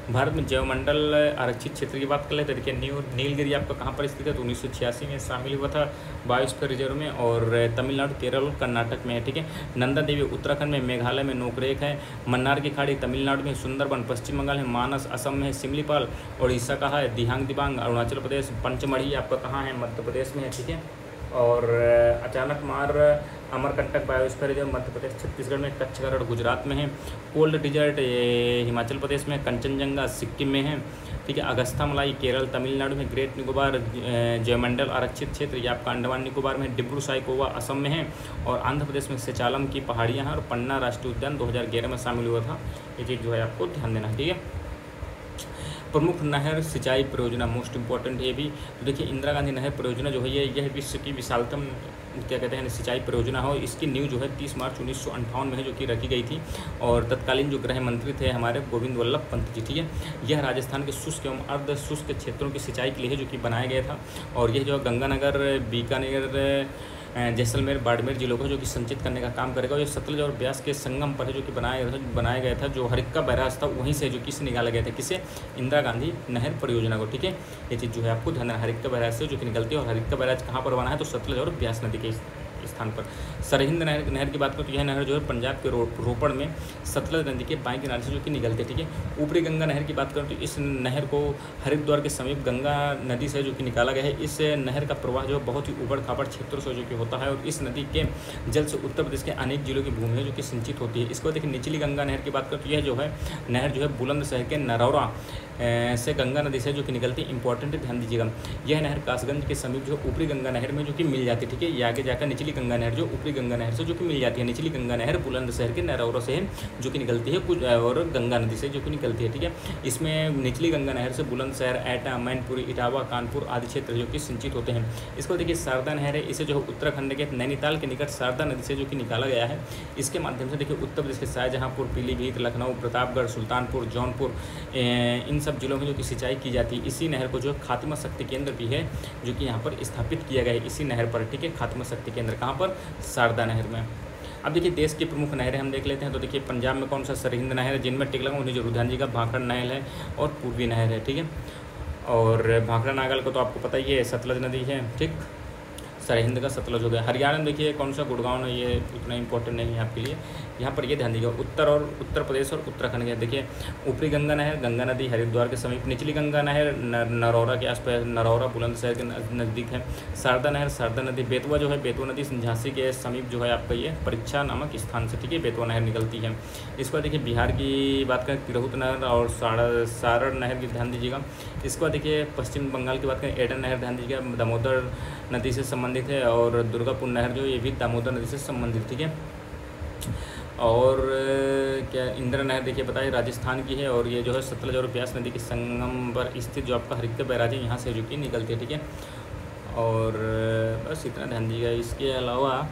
भारत में जैवमंडल आरक्षित क्षेत्र की बात कर लेते हैं। देखिए नीलगिरी आपका कहाँ पर स्थित है, तो 1986 में शामिल हुआ था बायोस्फीयर रिजर्व में, और तमिलनाडु, केरल और कर्नाटक में है, ठीक है। नंदा देवी उत्तराखंड में, मेघालय में नोकरेक है, मन्नार की खाड़ी तमिलनाडु में, सुंदरबन पश्चिम बंगाल है, मानस असम में है, सिमलीपाल उड़ीसा का है, दिहांग दिबांग अरुणाचल प्रदेश, पंचमढ़ी आपका कहाँ है, मध्य प्रदेश में है, ठीक है। और अचानक मार अमरकंटक बायोस्फीयर रिजर्व मध्य प्रदेश छत्तीसगढ़ में, कच्छ गढ़ गुजरात में है, कोल्ड डिजर्ट हिमाचल प्रदेश में, कंचनजंगा सिक्किम में है, ठीक है। अगस्ता मलाई केरल तमिलनाडु में, ग्रेट निकोबार जयमंडल आरक्षित क्षेत्र ये आपका अंडमान निकोबार में, डिब्रू साइकोवा असम में है, और आंध्र प्रदेश में सेचालम की पहाड़ियाँ हैं, और पन्ना राष्ट्रीय उद्यान 2011 में शामिल हुआ था। ये चीज़ जो है आपको ध्यान देना है, ठीक है। प्रमुख नहर सिंचाई परियोजना मोस्ट इंपॉर्टेंट है भी, तो देखिए इंदिरा गांधी नहर परियोजना जो है यह विश्व की विशालतम क्या कहते हैं सिंचाई परियोजना हो। इसकी नींव जो है 30 मार्च 1958 में है, जो कि रखी गई थी, और तत्कालीन जो गृह मंत्री थे हमारे गोविंद वल्लभ पंत जी, ठीक है। यह राजस्थान के शुष्क एवं अर्ध शुष्क क्षेत्रों की सिंचाई के लिए है, जो कि बनाया गया था, और यह जो गंगानगर, बीकानेर, जैसलमेर, बाड़मेर जिलों को जो कि संचित करने का काम करेगा। ये सतलज और ब्यास के संगम पर है, जो कि बनाया गया था, जो हरिक्का बैराज था वहीं से जो किससे निकाला गया था, किसे, इंदिरा गांधी नहर परियोजना को, ठीक है। ये चीज़ जो है आपको ध्यान रखना, हरिक्का बैराज से जो कि निकलती है, और हरिक्का बैराज कहाँ पर बना है, तो सतलज और ब्यास नदी के स्थान पर। सरहिंद नहर की बात करें तो यह नहर जो है पंजाब के रोपड़ में सतलज नदी के बाएं किनारे से जो कि निकलती है, ठीक है। ऊपरी गंगा नहर की बात करें तो इस नहर को हरिद्वार के समीप गंगा नदी से जो कि निकाला गया है। इस नहर का प्रवाह जो बहुत ही ऊबड़ खाबड़ क्षेत्रों से जो कि होता है, और इस नदी के जल से उत्तर प्रदेश के अनेक जिलों की भूमि है जो कि सिंचित होती है। इसके बाद देखिए निचली गंगा नहर की बात करें तो यह जो है नहर जो है बुलंदशहर के नरौरा से गंगा नदी से जो कि निकलती है। इंपॉर्टेंट ध्यान दीजिएगा, यह नहर कासगंज के समीप जो ऊपरी गंगा नहर में जो कि मिल जाती है, ठीक है। ये आगे जाकर निचली गंगा नहर जो ऊपरी गंगा नहर से जो कि मिल जाती है। निचली गंगा नहर बुलंदशहर के नरौरा से है जो कि निकलती है, कुछ और गंगा नदी से जो कि निकलती है, ठीक है। इसमें निचली गंगा नहर से बुलंदशहर, एटा, मैनपुरी, इटावा, कानपुर आदि क्षेत्र जो कि सिंचित होते हैं। इसको देखिए शारदा नहर है, इसे जो उत्तराखंड के नैनीताल के निकट शारदा नदी से जो कि निकाला गया है। इसके माध्यम से देखिए उत्तर प्रदेश के शाहजहाँपुर, पीलीभीत, लखनऊ, प्रतापगढ़, सुल्तानपुर, जौनपुर, इन सब जिलों में जो कि सिंचाई की जाती है। इसी नहर को जो खातिमा शक्ति केंद्र भी है जो कि यहाँ पर स्थापित किया गया है, इसी नहर पर, ठीक है। खातिमा शक्ति केंद्र कहाँ पर, शारदा नहर में। अब देखिए देश की प्रमुख नहरें हम देख लेते हैं। तो देखिए पंजाब में कौन सा, सरहिंद नहर है, जिनमें टिक लगा उन्हें जरूर ध्यान दीजिएगा, भाखड़ा नहर है और पूर्वी नहर है, ठीक है। और भाखड़ा नागल को तो आपको पता ही है, सतलज नदी है, ठीक। सरहिंद का सतलज हो गया। हरियाणा में देखिए कौन सा, गुड़गांव है, ये उतना इंपॉर्टेंट नहीं है आपके लिए। यहाँ पर ये ध्यान दीजिएगा, उत्तर प्रदेश और उत्तराखंड के देखिए ऊपरी गंगा नहर गंगा नदी हरिद्वार के समीप, निचली गंगा नहर नरौरा के आसपास, नरौरा बुलंदशहर के नज़दीक है। शारदा नहर शारदा नदी, बेतवा जो है बेतवा नदी झांसी के समीप जो है आपका ये परीक्षा नामक स्थान से, ठीक है, बेतवा नहर निकलती है। इसके बाद देखिए बिहार की बात करें, तिरहुत नहर और सारण नहर की ध्यान दीजिएगा। इसके बाद देखिए पश्चिम बंगाल की बात करें, एडन नहर ध्यान दीजिएगा, दामोदर नदी से संबंधित है, और दुर्गापुर नहर जो ये भी दामोदर नदी से संबंधित, ठीक है। और क्या इंदिरा नहर देखिए बताइए राजस्थान की है, और ये जो है सतलज और ब्यास नदी के संगम पर स्थित जो आपका हरिक्का बैराज है यहाँ से जो कि निकलती है, ठीक है। और बस इतना ध्यान दीजिएगा। इसके अलावा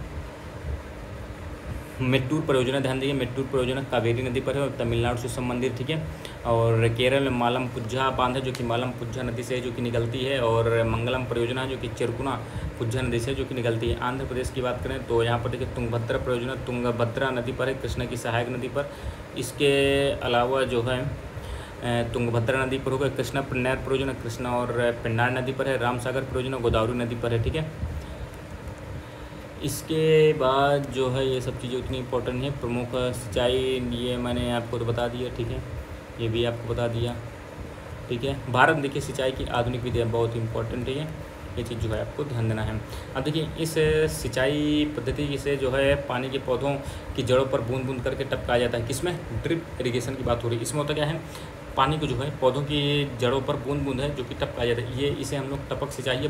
मेट्टूर परियोजना ध्यान दीजिए, मेट्टूर परियोजना कावेरी नदी पर है और तमिलनाडु से संबंधित, ठीक है। और केरल में मालमपुझा बांध है जो कि मालमपुझा नदी से जो कि निकलती है, और मंगलम परियोजना जो कि चिरकुना पुझा नदी से जो कि निकलती है। आंध्र प्रदेश की बात करें तो यहाँ पर देखिए तुंगभद्रा परियोजना तुंगभद्रा नदी पर है, कृष्णा की सहायक नदी पर। इसके अलावा जो है तुंगभद्रा नदी पर होगा, कृष्णा पेन्नार परियोजना कृष्णा और पेन्नार नदी पर है। रामसागर परियोजना गोदावरी नदी पर है, ठीक है। इसके बाद जो है ये सब चीज़ें उतनी इंपॉर्टेंट है। प्रमुख सिंचाई ये मैंने आपको तो बता दिया, ठीक है, ये भी आपको बता दिया, ठीक है। भारत में देखिए सिंचाई की आधुनिक विधियाँ बहुत इंपॉर्टेंट है, ये चीज़ जो है आपको ध्यान देना है। अब देखिए इस सिंचाई पद्धति से जो है पानी के पौधों की जड़ों पर बूंद बूंद करके टपकाया जाता है, किसमें, ड्रिप इरिगेशन की बात हो रही है। इसमें होता क्या है, पानी को जो है पौधों की जड़ों पर बूंद बूंद है जो कि टपकाया जाता है, ये इसे हम लोग टपक सिंचाई या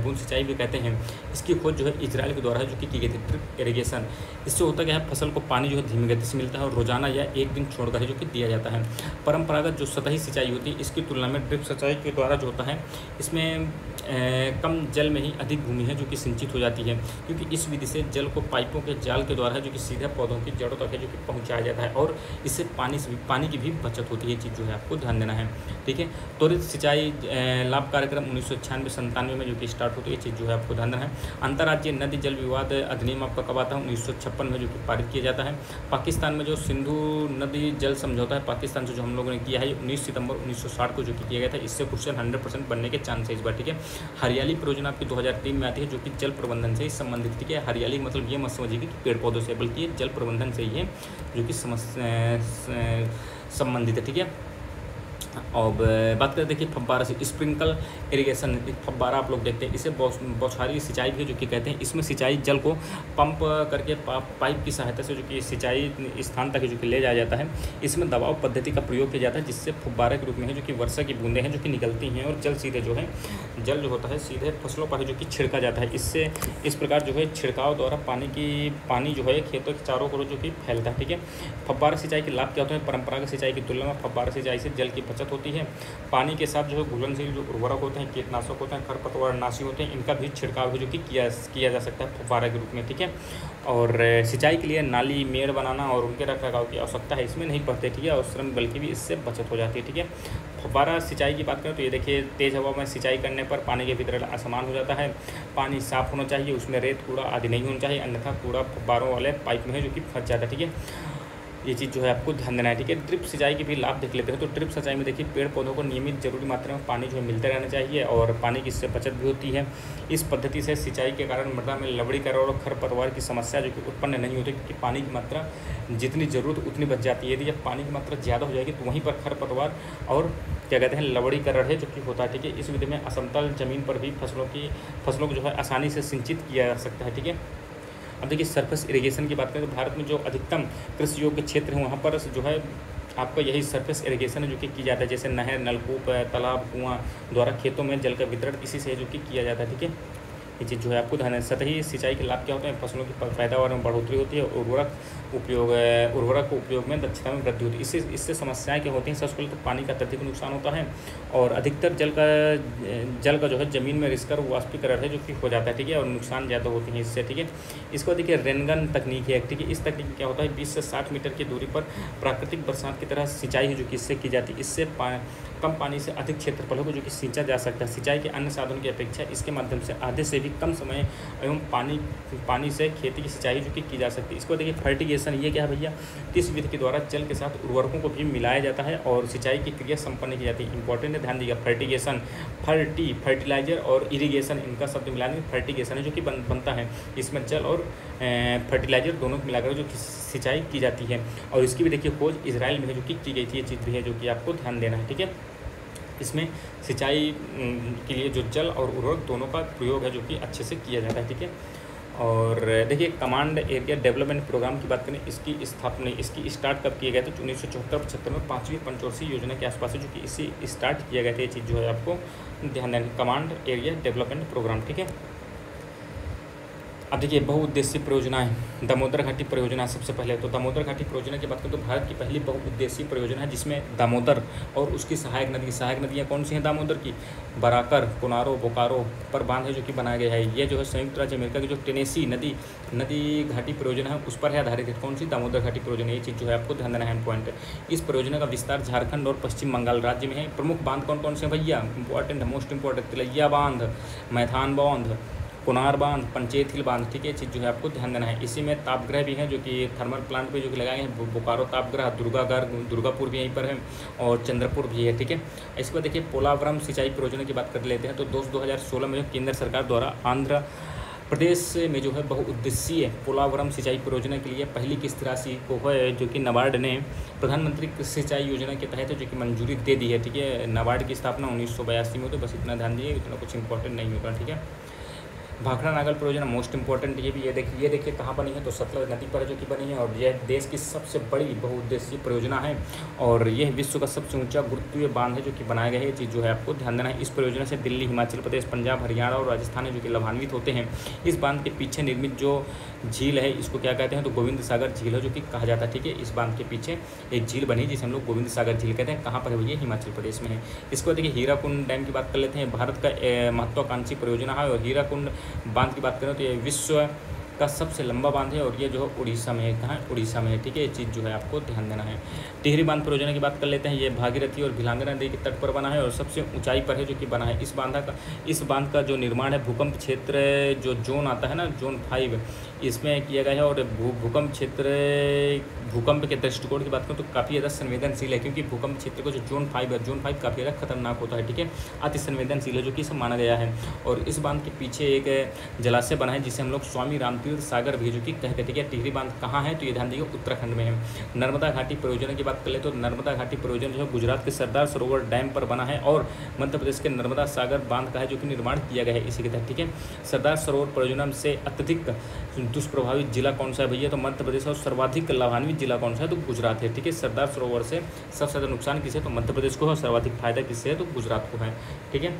बूंद सिंचाई भी कहते हैं। इसकी खोज जो है इजराइल के द्वारा है जो कि की गई थी, ड्रिप इरिगेशन। इससे होता क्या है, फसल को पानी जो है धीमी गति से मिलता है और रोजाना या एक दिन छोड़कर है जो कि दिया जाता है। परंपरागत जो सतही सिंचाई होती है इसकी तुलना में ड्रिप सिंचाई के द्वारा जो होता है इसमें कम जल में ही अधिक भूमि है जो कि सिंचित हो जाती है, क्योंकि इस विधि से जल को पाइपों के जाल के द्वारा है जो कि सीधे पौधों की जड़ों तक है जो कि पहुंचाया जाता है, और इससे पानी की भी बचत होती है। ये चीज़ जो है आपको ध्यान देना है, ठीक है। त्वरित सिंचाई लाभ कार्यक्रम 1996-97 में जो कि स्टार्ट होती है, ये चीज़ जो है आपको ध्यान देना है। अंतर्राज्यीय नदी जल विवाद अधिनियम आपका कब आता है, 1956 में जो कि पारित किया जाता है। पाकिस्तान में जो सिंधु नदी जल समझौता है पाकिस्तान से जो हम लोगों ने किया है, 19 सितंबर 1960 को जो कि किया गया था। इससे क्वेश्चन 100% बनने के चांस है इस बार, ठीक है। हरियाली परियोजना आपकी 2003 में आती है जो कि जल प्रबंधन से ही संबंधित, ठीक है। हरियाली मतलब ये मत समझिए कि पेड़ पौधों से, बल्कि ये जल प्रबंधन से ही है जो कि संबंधित है, ठीक है। अब बात करते हैं कि फब्बारा से स्प्रिंकल इरिगेशन, फब्बारा आप लोग देखते हैं, इसे बौछारी सिंचाई भी जो कि कहते हैं। इसमें सिंचाई जल को पंप करके पाइप की सहायता से जो कि सिंचाई स्थान तक जो कि ले जाया जाता है। इसमें दबाव पद्धति का प्रयोग किया जाता है, जिससे फब्बारे के रूप में है जो कि वर्षा की बूंदें हैं जो कि निकलती हैं और जल सीधे जो है जल जो होता है सीधे फसलों पर जो कि छिड़का जाता है। इससे इस प्रकार जो है छिड़काव द्वारा पानी जो है खेतों के चारों ओर जो कि फैलता है, ठीक है। फब्बारा सिंचाई के लाभ क्या होते हैं, परंपरागत सिंचाई की तुलना में फब्बारा सिंचाई से जल की बचत होती है। पानी के साथ जो है घुलनशील जो उर्वरक होते हैं, कीटनाशक होते हैं, खरपतवार नाशी होते हैं, इनका भी छिड़काव है जो कि किया जा सकता है फव्वारा के रूप में, ठीक है। और सिंचाई के लिए नाली मेड़ बनाना और उनके रखरखाव की आवश्यकता है, इसमें नहीं पड़ते, ठीक है, और श्रम बल की भी इससे बचत हो जाती है, ठीक है। फव्वारा सिंचाई की बात करें तो ये देखिए, तेज़ हवा में सिंचाई करने पर पानी के वितरण असमान हो जाता है। पानी साफ होना चाहिए, उसमें रेत कूड़ा आदि नहीं होना चाहिए, अन्यथा कूड़ा फव्वारों वाले पाइप में है जो कि फंस जाता है, ठीक है। ये चीज़ जो है आपको ध्यान देना है, ठीक है। ड्रिप सिंचाई के भी लाभ देख लेते हैं। तो ड्रिप सिंचाई में देखिए, पेड़ पौधों को नियमित जरूरी मात्रा में पानी जो है मिलते रहना चाहिए और पानी की इससे बचत भी होती है। इस पद्धति से सिंचाई के कारण मृदा में लवणीकरण और खरपतवार की समस्या जो कि उत्पन्न नहीं होती, क्योंकि पानी की मात्रा जितनी ज़रूरत उतनी बच जाती है। यदि जब पानी की मात्रा ज़्यादा हो जाएगी तो वहीं पर खरपतवार और क्या कहते हैं लवणीकरण है जो कि होता है, ठीक है। इस विधि में असमतल जमीन पर भी फसलों को जो है आसानी से सिंचित किया जा सकता है, ठीक है। अब देखिए, सरफेस इरिगेशन की बात करें तो भारत में जो अधिकतम कृषि योग्य क्षेत्र है वहाँ पर जो है आपका यही सरफेस इरिगेशन है जो कि की जाता है, जैसे नहर, नलकूप, तालाब, कुआं द्वारा खेतों में जल का वितरण इसी से जो कि किया जाता है, ठीक है। ये चीज़ जो है आपको ध्यान है। सतही सिंचाई के लाभ क्या होते हैं, फसलों की पैदावार में बढ़ोतरी होती है, उर्वरक उपयोग में दक्षता में वृद्धि होती है। इससे समस्याएं क्या होती हैं, सबसे पहले तो पानी का अत्यधिक नुकसान होता है और अधिकतर जल का जो है ज़मीन में रिसकर वाष्पीकरण है जो कि हो जाता है, ठीक है, और नुकसान ज़्यादा होते हैं इससे, ठीक है। इसको देखिए, रेनगन तकनीक है, ठीक है। इस तकनीक में क्या होता है, 20 से 60 मीटर की दूरी पर प्राकृतिक बरसात की तरह सिंचाई है जो कि इससे की जाती है। इससे कम पानी से अधिक क्षेत्रफलों को जो कि सींचा जा सकता है। सिंचाई के अन्य साधनों की अपेक्षा इसके माध्यम से आधे से भी कम समय एवं पानी से खेती की सिंचाई जो कि की जा सकती है। इसको देखिए, फर्टिगेशन, ये क्या है भैया, इस विधि के द्वारा जल के साथ उर्वरकों को भी मिलाया जाता है और सिंचाई की क्रिया संपन्न की जाती है। इंपॉर्टेंट है, ध्यान दीजिएगा। फर्टिगेशन, फर्टिलाइजर और इरीगेशन, इनका शब्द मिलाने फर्टिगेशन है जो कि बनता है। इसमें जल और फर्टिलाइजर दोनों को मिलाकर जो सिंचाई की जाती है और इसकी भी देखिए खोज इजराइल में है जो कि की गई थी। ये चीज़ भी है जो कि आपको ध्यान देना है, ठीक है। इसमें सिंचाई के लिए जो जल और उर्वरक दोनों का प्रयोग है जो कि अच्छे से किया जाता है, ठीक है। और देखिए, कमांड एरिया डेवलपमेंट प्रोग्राम की बात करें, इसकी स्टार्ट कब किया गया था, 1974-75 में 5वीं पंचवर्षीय योजना के आसपास है जो कि इसी स्टार्ट किया गया था। ये चीज़ जो है आपको ध्यान देना, कमांड एरिया डेवलपमेंट प्रोग्राम, ठीक है। अब देखिए, बहुउद्देशीय परियोजनाएं, दामोदर घाटी परियोजना सबसे पहले। तो दामोदर घाटी परियोजना की बात करें तो भारत की पहली बहुउद्देशीय परियोजना है जिसमें दामोदर और उसकी सहायक नदियाँ कौन सी हैं दामोदर की, बराकर, कोनारो, बोकारो पर बांध है जो कि बनाया गया है। ये जो है संयुक्त राज्य अमेरिका की जो टेनेसी नदी घाटी परियोजना है उस पर है आधारित है। कौन सी, दामोदर घाटी परियोजना। ये चीज़ जो है आपको ध्यान देना है, पॉइंट है। इस परियोजना का विस्तार झारखंड और पश्चिम बंगाल राज्य में है। प्रमुख बांध कौन कौन से हैं भैया, इंपॉर्टेंट, मोस्ट इंपॉर्टेंट, तिलैया बांध, मैथान बांध, कोनार बांध, पंचेत हिल बांध, ठीक है। चीज़ जो है आपको ध्यान देना है। इसी में तापगृह भी हैं जो कि थर्मल प्लांट पे जो कि लगाए हैं, बोकारो तापगृह, दुर्गापुर भी यहीं पर है और चंद्रपुर भी है, ठीक है। इसके बाद देखिए, पोलावरम सिंचाई परियोजना की बात कर लेते हैं। तो दोस्त 2016 में केंद्र सरकार द्वारा आंध्र प्रदेश में जो है बहुउद्देशीय पोलावरम सिंचाई परियोजना के लिए पहली किस्त राशि को है जो कि नाबार्ड ने प्रधानमंत्री कृषि सिंचाई योजना के तहत जो कि मंजूरी दे दी है, ठीक है। नाबार्ड की स्थापना 1982 में होती है, बस इतना ध्यान दिए, इतना कुछ इंपॉर्टेंट नहीं होगा, ठीक है। भाखड़ा नागल परियोजना मोस्ट इंपॉर्टेंट, ये भी ये देखिए कहाँ बनी है, तो सतलज नदी पर जो कि बनी है, और यह देश की सबसे बड़ी बहुउद्देशीय परियोजना है, और यह विश्व का सबसे ऊंचा गुरुत्वीय बांध है जो कि बनाया गया है। ये चीज़ जो है आपको ध्यान देना है। इस परियोजना से दिल्ली, हिमाचल प्रदेश, पंजाब, हरियाणा और राजस्थान है जो कि लाभान्वित होते हैं। इस बांध के पीछे निर्मित जो झील है इसको क्या कहते हैं, तो गोविंद सागर झील है जो कि कहा जाता है। ठीक है, इस बांध के पीछे एक झील बनी जिसे हम लोग गोविंद सागर झील कहते हैं। कहाँ पर है भैया, हिमाचल प्रदेश में है। इसके बाद देखिए हीराकुंड डैम की बात कर लेते हैं। भारत का महत्वाकांक्षी परियोजना है, और हीराकुंड बांध की बात करें तो ये विश्व का सबसे लंबा बांध है, और ये जो है उड़ीसा में है। कहाँ, उड़ीसा में है। ठीक है, ये चीज़ जो है आपको ध्यान देना है। टिहरी बांध परियोजना की बात कर लेते हैं। ये भागीरथी और भिलांगना नदी के तट पर बना है, और सबसे ऊंचाई पर है जो कि बना है। इस बांध का जो निर्माण है भूकंप क्षेत्र जो जोन आता है ना, जोन 5, इसमें किया गया है, और भूकंप के दृष्टिकोण की बात करें तो काफ़ी ज़्यादा संवेदनशील है, क्योंकि भूकंप क्षेत्र को जो जोन 5 है, जोन 5 काफ़ी ज़्यादा खतरनाक होता है। ठीक है, अति संवेदनशील है जो कि इसे माना गया है। और इस बांध के पीछे एक जलाशय बना है जिसे हम लोग स्वामी रामतीर्थ सागर भी जो कि कहते हैं। ठीक है, टिहरी बांध कहाँ है, तो ये ध्यान दीजिए उत्तराखंड में है। नर्मदा घाटी परियोजना की बात कर ले तो नर्मदा घाटी परियोजना जो है गुजरात के सरदार सरोवर डैम पर बना है, और मध्य प्रदेश के नर्मदा सागर बांध का है जो कि निर्माण किया गया है इसी के तहत। ठीक है, सरदार सरोवर परियोजना से अत्यधिक दुष्प्रभावित जिला कौन सा है भैया, तो मध्य प्रदेश, और सर्वाधिक लाभान्वित जिला कौन सा है, तो गुजरात है। ठीक है, सरदार सरोवर से सबसे ज़्यादा नुकसान किसे, तो मध्य प्रदेश को है, और सर्वाधिक फायदा किससे है, तो गुजरात को है। ठीक है,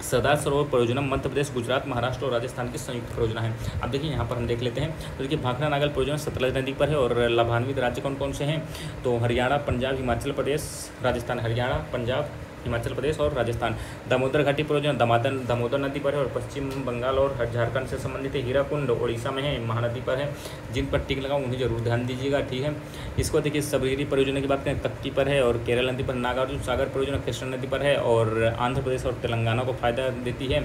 सरदार सरोवर परियोजना मध्य प्रदेश, गुजरात, महाराष्ट्र और राजस्थान की संयुक्त परियोजना है। अब देखिए यहाँ पर हम देख लेते हैं, तो देखिए भाखड़ा नागल परियोजना सतलज नदी पर है, और लाभान्वित राज्य कौन कौन से हैं, तो हरियाणा, पंजाब, हिमाचल प्रदेश, राजस्थान। हरियाणा, पंजाब, हिमाचल प्रदेश और राजस्थान। दामोदर घाटी परियोजना दामोदर नदी पर है, और पश्चिम बंगाल और झारखंड से संबंधित है। हीराकुंड उड़ीसा में है, महानदी पर है। जिन पर टिक लगाऊँ उन्हें जरूर ध्यान दीजिएगा। ठीक है, इसको देखिए सबरीरी परियोजना की बात करें तक्की पर है, और केरल नदी पर। नागार्जुन सागर परियोजना कृष्णा नदी पर है, और आंध्र प्रदेश और तेलंगाना को फायदा देती है।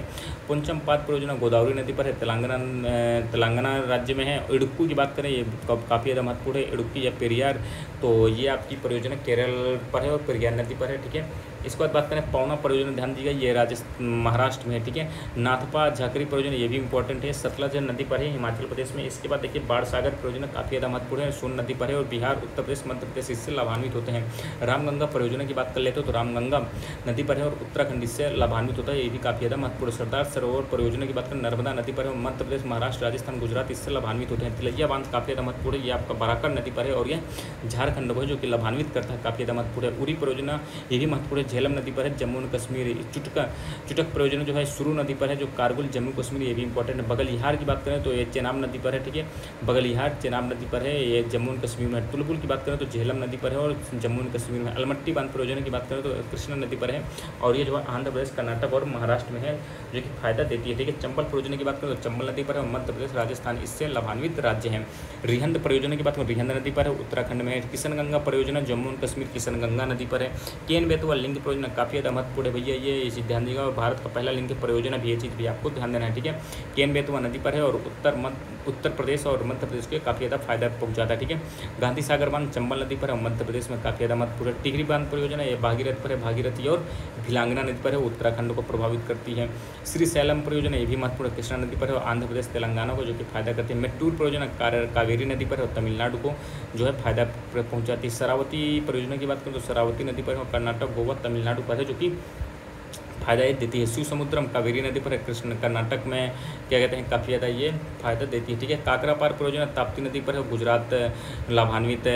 पुंचमपाद परियोजना गोदावरी नदी पर है, तेलंगाना राज्य में है। इडुक्की की बात करें, ये काफ़ी ज़्यादा महत्वपूर्ण है, इडुक्की या पेरियार, तो ये आपकी परियोजना केरल पर है और पेरियार नदी पर है। ठीक है, इसके बाद बात करें पौना परियोजना, ध्यान दीजिएगा, ये महाराष्ट्र में है। ठीक है, नाथपा झाकरी परियोजना ये भी इंपॉर्टेंट है, सतलज नदी पर है, हिमाचल प्रदेश में। इसके बाद देखिए बाढ़ सागर परियोजना काफ़ी ज़्यादा महत्वपूर्ण है, सोन नदी पर है, और बिहार, उत्तर प्रदेश, मध्य प्रदेश इससे लाभान्वित होते हैं। रामगंगा परियोजना की बात कर लेते हो तो रामगंगा नदी पर है, और उत्तराखंड इससे लाभान्वित होता है, ये भी काफ़ी ज़्यादा महत्वपूर्ण है। सरदार सरोवर परियोजना की बात करें नर्मदा नदी पर है, मध्य प्रदेश, महाराष्ट्र, राजस्थान, गुजरात इससे लाभान्वित होते हैं। तिलैया बांध काफ़ी ज़्यादा महत्वपूर्ण है, ये आपका बराकर नदी पर है, और यह झारखंड को है जो कि लाभान्वित करता है, काफ़ी ज़्यादा महत्वपूर्ण है। उरी परियोजना ये भी महत्वपूर्ण है, झेलम नदी पर है, जम्मू एंड कश्मीर। चुटक परियोजना जो है सुरू नदी पर है, जो कारगिल, जम्मू कश्मीर, ये भी इंपॉर्टेंट है। बगलिहार की बात करें तो ये चेनाब नदी पर है। ठीक है, बगलिहार चेनाब नदी पर है, ये जम्मू एंड कश्मीर में है। तुलपुल की बात करें तो झेलम नदी पर है, और जम्मू एंड कश्मीर में। अलमट्टी बांध परियोजना की बात करें तो कृष्णा नदी पर है, और ये जो है आंध्र प्रदेश, कर्नाटक और महाराष्ट्र में है, जो कि फायदा देती है। ठीक है, चंबल परियोजना की बात करें तो चंबल नदी पर है, मध्य प्रदेश, राजस्थान इससे लाभान्वित राज्य हैं। रिहंद परियोजना की बात करें, रिहंद नदी पर है, उत्तराखंड में है। किशनगंगा परियोजना जम्मू एंड कश्मीर, किशनगंगा नदी पर है। केन बेतवा लिंक परियोजना काफ़ी ज़्यादा महत्वपूर्ण है भैया, ये चीज़ ध्यान दीजिएगा, और भारत का पहला लिंक परियोजना भी, ये चीज़ भी आपको ध्यान देना है। ठीक है, केन बेतवा नदी पर है, और उत्तर प्रदेश और मध्य प्रदेश के काफ़ी ज़्यादा फायदा पहुंचाता है। ठीक है, गांधी सागर बांध चंबल नदी पर है, मध्य प्रदेश में काफ़ी ज़्यादा महत्वपूर्ण है। टिहरी बांध परियोजना ये भागीरथ पर है, भागीरथी और भिलांगना नदी पर है, उत्तराखंड को प्रभावित करती है। श्री सैलम परियोजना ये भी महत्वपूर्ण है, कृष्णा नदी पर है, और आंध्र प्रदेश, तेलंगाना को जो कि फायदा करती है। मेट्टूर परियोजना कावेरी नदी पर है, और तमिलनाडु को जो है फायदा पहुँचाती है। शरावती परियोजना की बात करें तो शरावती नदी पर है, और कर्नाटक, गोवा, तमिलनाडु पर है, जो कि फायदा ये देती है। शिव समुद्रम कावेरी नदी पर है, कृष्ण कर्नाटक में क्या कहते हैं, काफ़ी ज़्यादा ये फायदा देती है। ठीक है, काकरापार परियोजना ताप्ती नदी पर है, गुजरात लाभान्वित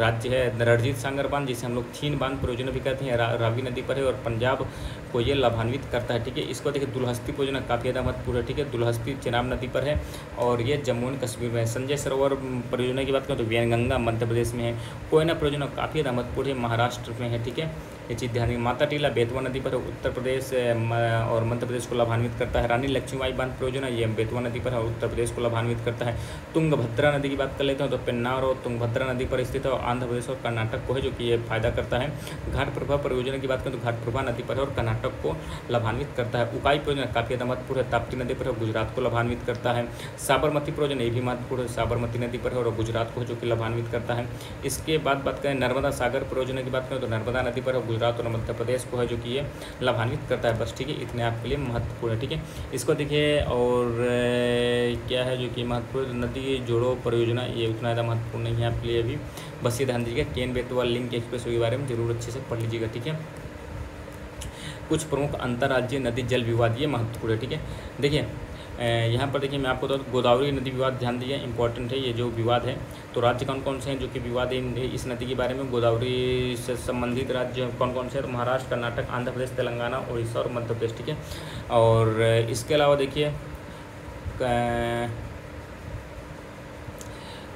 राज्य है। रणजीत सागर बांध जिसे हम लोग थीन बांध परियोजना भी कहते हैं, रावी नदी पर है, और पंजाब को ये लाभान्वित करता है। ठीक है, इसको देखिए दुलहस्ती परियोजना काफ़ी ज़्यादा महत्वपूर्ण है। ठीक है, दुलहस्ती चेनाब नदी पर है, और ये जम्मू एंड कश्मीर में है। संजय सरोवर परियोजना की बात करें तो वैनगंगा मध्य प्रदेश में है। कोयना परियोजना काफ़ी ज़्यादा महत्वपूर्ण है, महाराष्ट्र में है। ठीक है, ये चीज़ ध्यान देंगे। माता टीला बेतवा नदी पर है, उत्तर प्रदेश और मध्य प्रदेश को लाभान्वित करता है। रानी लक्ष्मीबाई बांध परियोजना ये बेतवा नदी पर है, उत्तर प्रदेश को लाभान्वित करता है। तुंगभद्रा नदी की बात कर लेते हैं तो पेन्नार और तुंगभद्रा नदी पर स्थित है, और आंध्र प्रदेश और कर्नाटक को है जो कि ये फायदा करता है। घाट प्रभा परियोजना की बात करें तो घाट प्रभा नदी पर है, और कर्नाटक को लाभान्वित करता है। उकाई परियोजना काफ़ी ज़्यादा महत्वपूर्ण है, ताप्ती नदी पर है, गुजरात को लाभान्वित करता है। साबरमती परियोजना ये भी महत्वपूर्ण है, साबरमती नदी पर है, और गुजरात को जो कि लाभान्वित करता है। इसके बाद बात करें नर्मदा सागर परियोजना की बात करें तो नर्मदा नदी पर है, गुजरात और मध्य प्रदेश को है जो कि ये लाभान्वित करता है। बस ठीक है, इतने आपके लिए महत्वपूर्ण है। ठीक है, इसको देखिए, और क्या है जो कि महत्वपूर्ण नदी जोड़ो परियोजना, ये उतना ज़्यादा महत्वपूर्ण नहीं है आपके लिए अभी। बस ये ध्यान दीजिएगा, केन बेतवा लिंक एक्सप्रेसवे के बारे में जरूर अच्छे से पढ़ लीजिएगा। ठीक है, कुछ प्रमुख अंतर्राज्यीय नदी जल विवाद ये महत्वपूर्ण है। ठीक है, देखिए यहाँ पर देखिए मैं आपको बता दूं, गोदावरी नदी विवाद ध्यान दीजिए, इंपॉर्टेंट है ये जो विवाद है। तो राज्य कौन कौन से हैं जो कि विवाद है इस नदी के बारे में, गोदावरी से संबंधित राज्य कौन कौन से हैं? तो महाराष्ट्र, कर्नाटक, आंध्र प्रदेश, तेलंगाना, उड़ीसा और मध्य प्रदेश, ठीक है। और इसके अलावा देखिए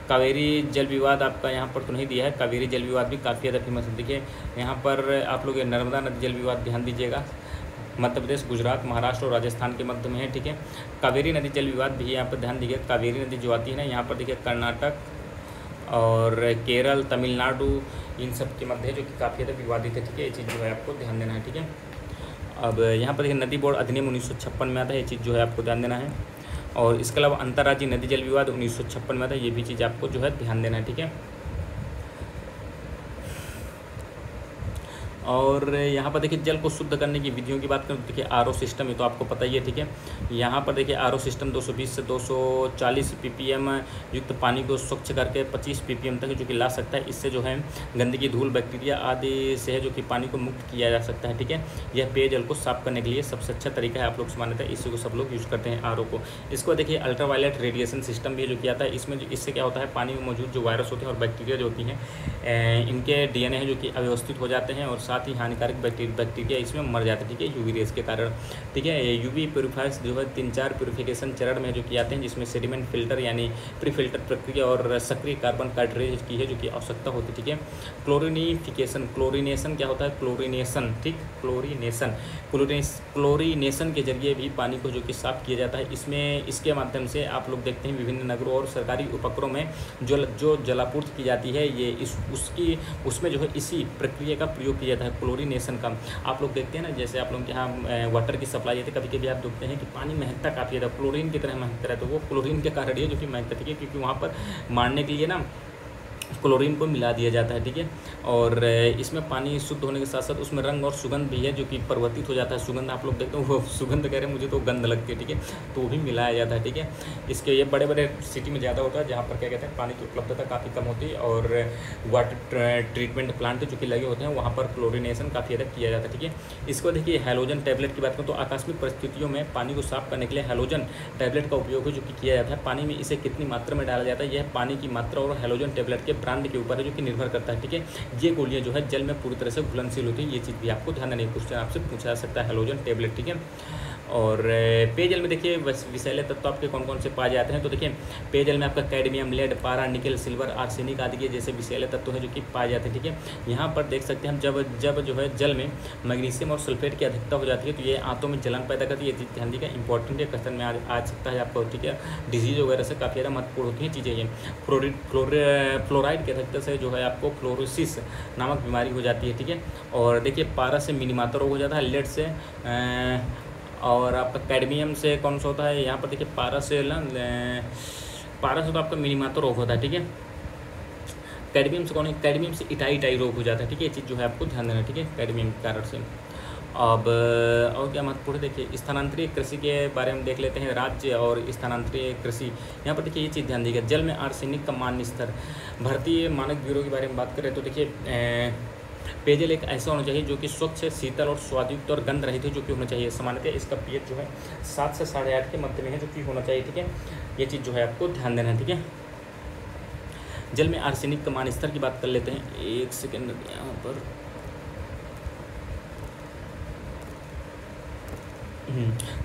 कावेरी जल विवाद आपका यहाँ पर तो नहीं दिया है, कावेरी जल विवाद भी काफ़ी ज़्यादा फेमस है। देखिए यहाँ पर आप लोग नर्मदा नदी जल विवाद ध्यान दीजिएगा, मध्य प्रदेश, गुजरात, महाराष्ट्र और राजस्थान के मध्य में है, ठीक है। कावेरी नदी जल विवाद भी यहाँ पर ध्यान दीजिए, कावेरी नदी जो आती है ना यहाँ पर देखिए कर्नाटक और केरल, तमिलनाडु इन सब के मध्य है, जो कि काफ़ी ज़्यादा विवादित है, ठीक है। ये चीज़ जो है आपको ध्यान देना है, ठीक है। अब यहाँ पर देखिए नदी बोर्ड अधिनियम 1956 में आता है, ये चीज़ जो है आपको ध्यान देना है। और इसके अलावा अंतर्राज्यीय नदी जल विवाद 1956 में आता है, ये भी चीज़ आपको जो है ध्यान देना है, ठीक है। और यहाँ पर देखिए जल को शुद्ध करने की विधियों की बात करें तो देखिए आरओ सिस्टम, ये तो आपको पता ही है, ठीक है। यहाँ पर देखिए आरओ सिस्टम 220 से 240 ppm युक्त पानी को स्वच्छ करके 25 ppm तक जो कि ला सकता है। इससे जो है गंदगी, धूल, बैक्टीरिया आदि से है जो कि पानी को मुक्त किया जा सकता है, ठीक है। यह पेयजल को साफ करने के लिए सबसे अच्छा तरीका है, आप लोग मान्यता है, इसी को सब लोग यूज़ करते हैं आरओ को। इसको देखिए अल्ट्रावायलेट रेडिएशन सिस्टम भी जो कि आता है, इसमें इससे क्या होता है पानी में मौजूद जो वायरस होते हैं और बैक्टीरिया जो होती हैं इनके DNA है जो कि अव्यवस्थित हो जाते हैं और साथ ही हानिकारक बैक्टीरिया इसमें मर जाते हैं, ठीक है, यूवी रेस के कारण, ठीक है। यूवी प्यूरीफायर्स जो है 3-4 प्यूरिफिकेशन चरण में जो कि आते हैं, जिसमें सेडिमेंट फिल्टर यानी प्री फिल्टर प्रक्रिया और सक्रिय कार्बन कार्ट्रेज की है जो कि आवश्यकता होती है, ठीक है। क्लोरिनिफिकेशन, क्लोरिनेशन क्या होता है? क्लोरिनेशन, ठीक, क्लोरिनेशन के जरिए भी पानी को जो कि साफ किया जाता है। इसमें इसके माध्यम से आप लोग देखते हैं विभिन्न नगरों और सरकारी उपक्रमों में जो जलापूर्ति की जाती है, ये उसमें जो है इसी प्रक्रिया का प्रयोग किया जाता है, क्लोरिनेशन का। आप लोग देखते हैं ना, जैसे आप लोग के यहाँ वाटर की सप्लाई है, कभी कभी आप देखते हैं कि पानी महकता काफ़ी ज़्यादा क्लोरीन की तरह महकता है, तो वो क्लोरीन के कारण ही है जो कि महकता है, ठीक है, क्योंकि वहाँ पर मारने के लिए ना क्लोरीन को मिला दिया जाता है, ठीक है। और इसमें पानी शुद्ध होने के साथ साथ उसमें रंग और सुगंध भी है जो कि परिवर्तित हो जाता है। सुगंध आप लोग देखते हो, वो सुगंध कह रहे हैं, मुझे तो गंध लगती है, ठीक है, तो वो भी मिलाया जाता है, ठीक है। इसके ये बड़े बड़े सिटी में ज़्यादा होता है जहाँ पर क्या कहते हैं पानी की उपलब्धता काफ़ी कम होती है और वाटर ट्रीटमेंट प्लांट जो कि लगे होते हैं वहाँ पर क्लोरिनेशन काफ़ी ज़्यादा किया जाता है, ठीक है। इसको देखिए हैलोजन टैबलेट की बात करें तो आकस्मिक परिस्थितियों में पानी को साफ करने के लिए हैलोजन टैबलेट का उपयोग है जो कि किया जाता है। पानी में इसे कितनी मात्रा में डाला जाता है, यह पानी की मात्रा और हैलोजन टैबलेट के ब्रांड के ऊपर है जो कि निर्भर करता है, ठीक है। ये गोलियां जो है जल में पूरी तरह से घुलनशील होती है, ये चीज़ भी आपको ध्यान देने की क्वेश्चन आपसे पूछा जा सकता है, हैलोजन टैबलेट, ठीक है। और पेयजल में देखिए विषैले तत्व आपके कौन कौन से पाए जाते हैं, तो देखिए पेयजल में आपका कैडमियम, लेड, पारा, निकल, सिल्वर, आर्सेनिक आदि के जैसे विषैले तत्व हैं जो कि पाए जाते हैं, ठीक है। यहाँ पर देख सकते हैं हम जब जो है जल में मैग्नीशियम और सल्फेट की अधिकता हो जाती है तो ये आंतों में जलन पैदा करती है, ये ध्यान दीजिएगा, इंपॉर्टेंट है, क्वेश्चन में आ सकता है आपको, ठीक है। डिजीज वगैरह से काफ़ी ज़्यादा महत्वपूर्ण होती हैं चीज़ें ये। फ्लोराइड की अधिकता से जो है आपको फ्लोरोसिस नामक बीमारी हो जाती है, ठीक है। और देखिए पारा से मिनीमाता रोग हो जाता है, लेड से और आपका कैडमियम से कौन सा होता है, यहाँ पर देखिए पारा से तो आपका मिनीमाता रोग होता है, ठीक है। कैडमियम से कौन है, कैडमियम से इटाई रोग हो जाता है, ठीक है। ये चीज़ जो है आपको ध्यान देना, ठीक है, कैडमियम के कारण से। अब और क्या महत्वपूर्ण है, देखिए स्थानांतरीय कृषि के बारे में देख लेते हैं, राज्य और स्थानांतरीय कृषि। यहाँ पर देखिए ये चीज़ ध्यान दीजिएगा, जल में आर्सेनिक का मान्य स्तर। भारतीय मानक ब्यूरो के बारे में बात करें तो देखिए पेयजल एक ऐसा होना चाहिए जो कि स्वच्छ, शीतल और स्वादयुक्त और गंध रहित है, जो कि होना चाहिए। सामान्यतः इसका pH जो है 7 से 8.5 के मध्य में है जो कि होना चाहिए, ठीक है। ये चीज़ जो है आपको ध्यान देना है, ठीक है। जल में आर्सेनिक का मान स्तर की बात कर लेते हैं, एक सेकेंड यहाँ पर।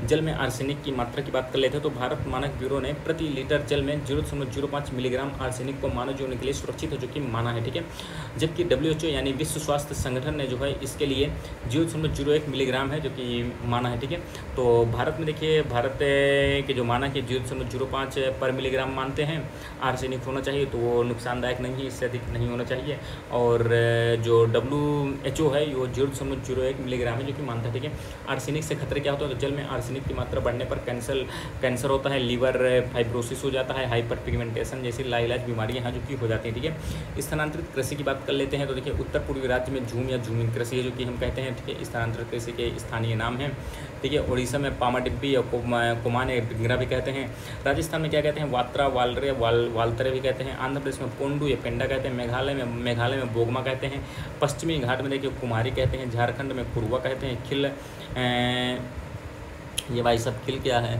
जल में आर्सेनिक की मात्रा की बात कर लेते हैं तो भारत मानक ब्यूरो ने प्रति लीटर जल में 0.05 मिलीग्राम आर्सेनिक को मानव जीवन के लिए सुरक्षित है जो कि माना है, ठीक है। जबकि WHO यानी विश्व स्वास्थ्य संगठन ने जो है इसके लिए 0.01 मिलीग्राम है जो कि माना है, ठीक है। तो भारत में देखिए, भारत के जो माना कि 0.05 पर मिलीग्राम मानते हैं आर्सेनिक होना चाहिए, तो वो नुकसानदायक नहीं है, इससे अधिक नहीं होना चाहिए। और जो WHO है वो 0.01 मिलीग्राम है जो कि मानता है, ठीक है। आर्सेनिक से खतरे क्या होता है, तो जल में आर्सेनिक की मात्रा बढ़ने पर कैंसर होता है, लीवर फाइब्रोसिस हो जाता है, हाइपर पिगमेंटेशन जैसी लाइलाज बीमारियां हैं जो कि हो जाती हैं, ठीक है। स्थानांतरित कृषि की बात कर लेते हैं तो देखिए उत्तर पूर्वी राज्य में झूम या झूमिंग कृषि है जो कि हम कहते हैं, ठीक है। स्थानांतरित कृषि के स्थानीय नाम हैं, ठीक है। उड़ीसा में पामाडिब्बी और कुमान डिंगरा भी कहते हैं। राजस्थान में क्या कहते हैं, वात्रा, वालरे, वालतरे भी कहते हैं। आंध्र प्रदेश में पोंडू या पेंडा कहते हैं। मेघालय में बोगमा कहते हैं। पश्चिमी घाट में देखिए कुमारी कहते हैं। झारखंड में कुरुआ कहते हैं। खिल, ये भाई सब खिल क्या है,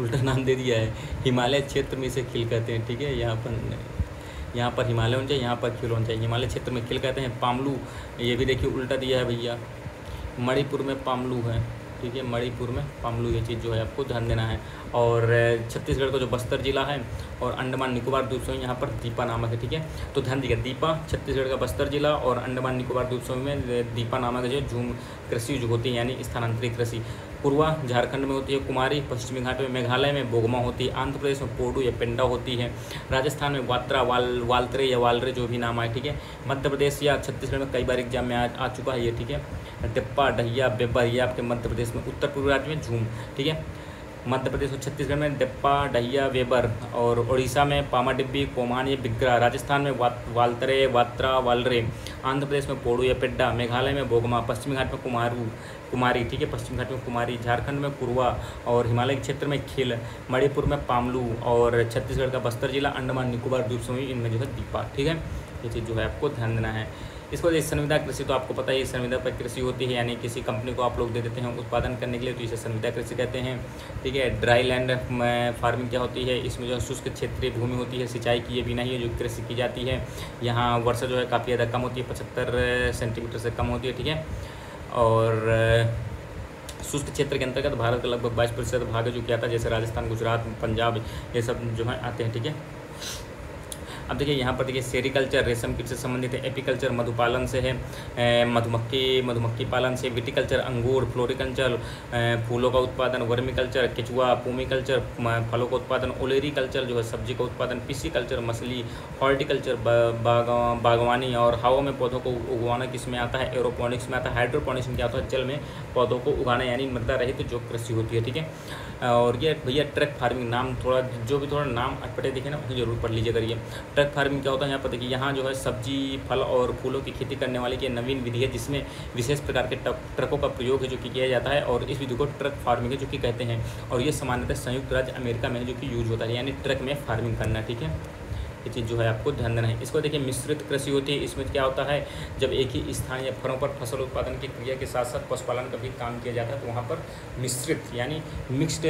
उल्टा नाम दे दिया है। हिमालय क्षेत्र में इसे खील कहते हैं, ठीक है। यहाँ पर हिमालय होना चाहिए, यहाँ पर खील होना चाहिए। हिमालय क्षेत्र में खील कहते हैं। पामलू, ये भी देखिए उल्टा दिया है भैया। मणिपुर में पामलू है, ठीक है। मणिपुर में पामलू, ये चीज़ जो है आपको ध्यान देना है। और छत्तीसगढ़ का जो बस्तर जिला है और अंडमान निकोबार द्वीप समूह, यहाँ पर दीपा नामक है, ठीक है। तो ध्यान दीजिएगा, दीपा छत्तीसगढ़ का बस्तर जिला और अंडमान निकोबार द्वीप समूह में दीपा नामक जो झूम कृषि जो होती है, यानी स्थानांतरित कृषि। पूर्वा झारखंड में होती है कुमारी, पश्चिमी घाट में मेघालय में बोगमा होती है, आंध्र प्रदेश में पोडू या पेंडा होती है, राजस्थान में वात्रा वालतरे या वालरे जो भी नाम आए, ठीक है। मध्य प्रदेश या छत्तीसगढ़ में कई बार एग्जाम में आ चुका है ये, ठीक है। डिप्पा, डहिया, बेबर, ये आपके मध्य प्रदेश में। उत्तर पूर्व राज्य में झूम, ठीक है। मध्य प्रदेश और छत्तीसगढ़ में डिप्पा, डहिया, वेबर, और उड़ीसा में पामाडिब्बी, कोमान या बिग्रा, राजस्थान में वालतरे, वात्रा, वालरे, आंध्र प्रदेश में पोडू या पेड्डा, मेघालय में बोगमा, पश्चिमी घाट में कुमारी, ठीक है। पश्चिम घाट में कुमारी, झारखंड में पूर्वा और हिमालय के क्षेत्र में खील, मणिपुर में पामलू और छत्तीसगढ़ का बस्तर जिला, अंडमान निकोबार द्वीप समूह, इनमें जो है दीपा, ठीक है। ये चीज़ जो है आपको ध्यान देना है। इसको संविदा कृषि तो आपको पता ही, संविदा पर कृषि होती है, यानी किसी कंपनी को आप लोग दे देते हैं उत्पादन करने के लिए, तो इसे संविदा कृषि कहते हैं, ठीक है। ड्राई लैंड फार्मिंग क्या होती है, इसमें जो शुष्क क्षेत्रीय भूमि होती है, सिंचाई की ये भी नहीं है, जो कृषि की जाती है। यहाँ वर्षा जो है काफ़ी ज़्यादा कम होती है, 75 सेंटीमीटर से कम होती है, ठीक है। और शुष्क क्षेत्र के अंतर्गत भारत का लगभग 22% भाग है जो क्या आता है, जैसे राजस्थान, गुजरात, पंजाब, ये सब जो है आते हैं, ठीक है। अब देखिए यहाँ पर देखिए सेरिकल्चर रेशम कीट से संबंधित है, एपीकल्चर मधुपालन से है, मधुमक्खी पालन से, विटिकल्चर अंगूर, फ्लोरिकल्चर फूलों का उत्पादन, वर्मिकल्चर केचुआ, पूमिकल्चर फलों का उत्पादन, ओलेरीकल्चर जो है सब्जी का उत्पादन, पिसीकल्चर मछली, हॉर्टिकल्चर बागवानी और हवा में पौधों को उगाना किसमें आता है, एरोपोनिक्स में आता है। हाइड्रोपोनिक्स में क्या होता है, जल में पौधों को उगाना यानी मृदा रहित जो कृषि होती है, ठीक है। और ये भैया ट्रक फार्मिंग, नाम थोड़ा जो भी थोड़ा नाम अटपटे दिखे ना उसे जरूर पढ़ लीजिए करिए। ट्रक फार्मिंग क्या होता है, यहाँ पर देखिए, यहाँ जो है सब्जी, फल और फूलों की खेती करने वाले की नवीन विधि है, जिसमें विशेष प्रकार के ट्रकों का प्रयोग है जो कि किया जाता है, और इस विधि को ट्रक फार्मिंग है जो कि कहते हैं। और ये सामान्यतः संयुक्त राज्य अमेरिका में है जो कि यूज होता है, यानी ट्रक में फार्मिंग करना, ठीक है। ये चीज़ जो है आपको ध्यान देना है। इसको देखिए मिश्रित कृषि होती है, इसमें क्या होता है, जब एक ही स्थान या फलों पर फसल उत्पादन की क्रिया के साथ साथ पशुपालन का भी काम किया जाता है, तो वहाँ पर मिश्रित यानी मिक्स्ड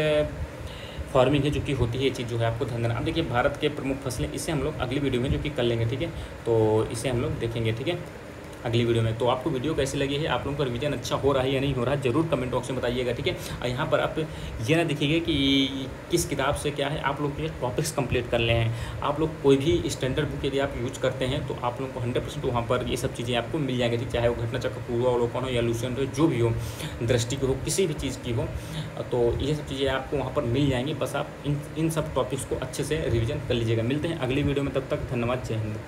फार्मिंग है जो कि होती है, ये चीज़ जो है आपको ध्यान देना। अब देखिए भारत के प्रमुख फसलें, इसे हम लोग अगली वीडियो में जो कि कर लेंगे, ठीक है। तो इसे हम लोग देखेंगे, ठीक है, अगली वीडियो में। तो आपको वीडियो कैसी लगी है, आप लोगों का रिवीजन अच्छा हो रहा है या नहीं हो रहा है, जरूर कमेंट बॉक्स में बताइएगा, ठीक है। और यहाँ पर आप ये ना देखिएगा कि किस किताब से क्या है, आप लोग ये टॉपिक्स कंप्लीट कर ले हैं। आप लोग कोई भी स्टैंडर्ड बुक यदि आप यूज करते हैं तो आप लोग को 100% वहाँ पर ये सब चीज़ें आपको मिल जाएंगी, ठीक। चाहे वो घटना चक्र, पूर्वावलोकन हो या लुसेंट हो, जो भी हो, दृष्टि की हो, किसी भी चीज़ की हो, तो ये सब चीज़ें आपको वहाँ पर मिल जाएंगी। बस आप इन सब टॉपिक्स को अच्छे से रिविजन कर लीजिएगा। मिलते हैं अगली वीडियो में, तब तक धन्यवाद, जय हिंद।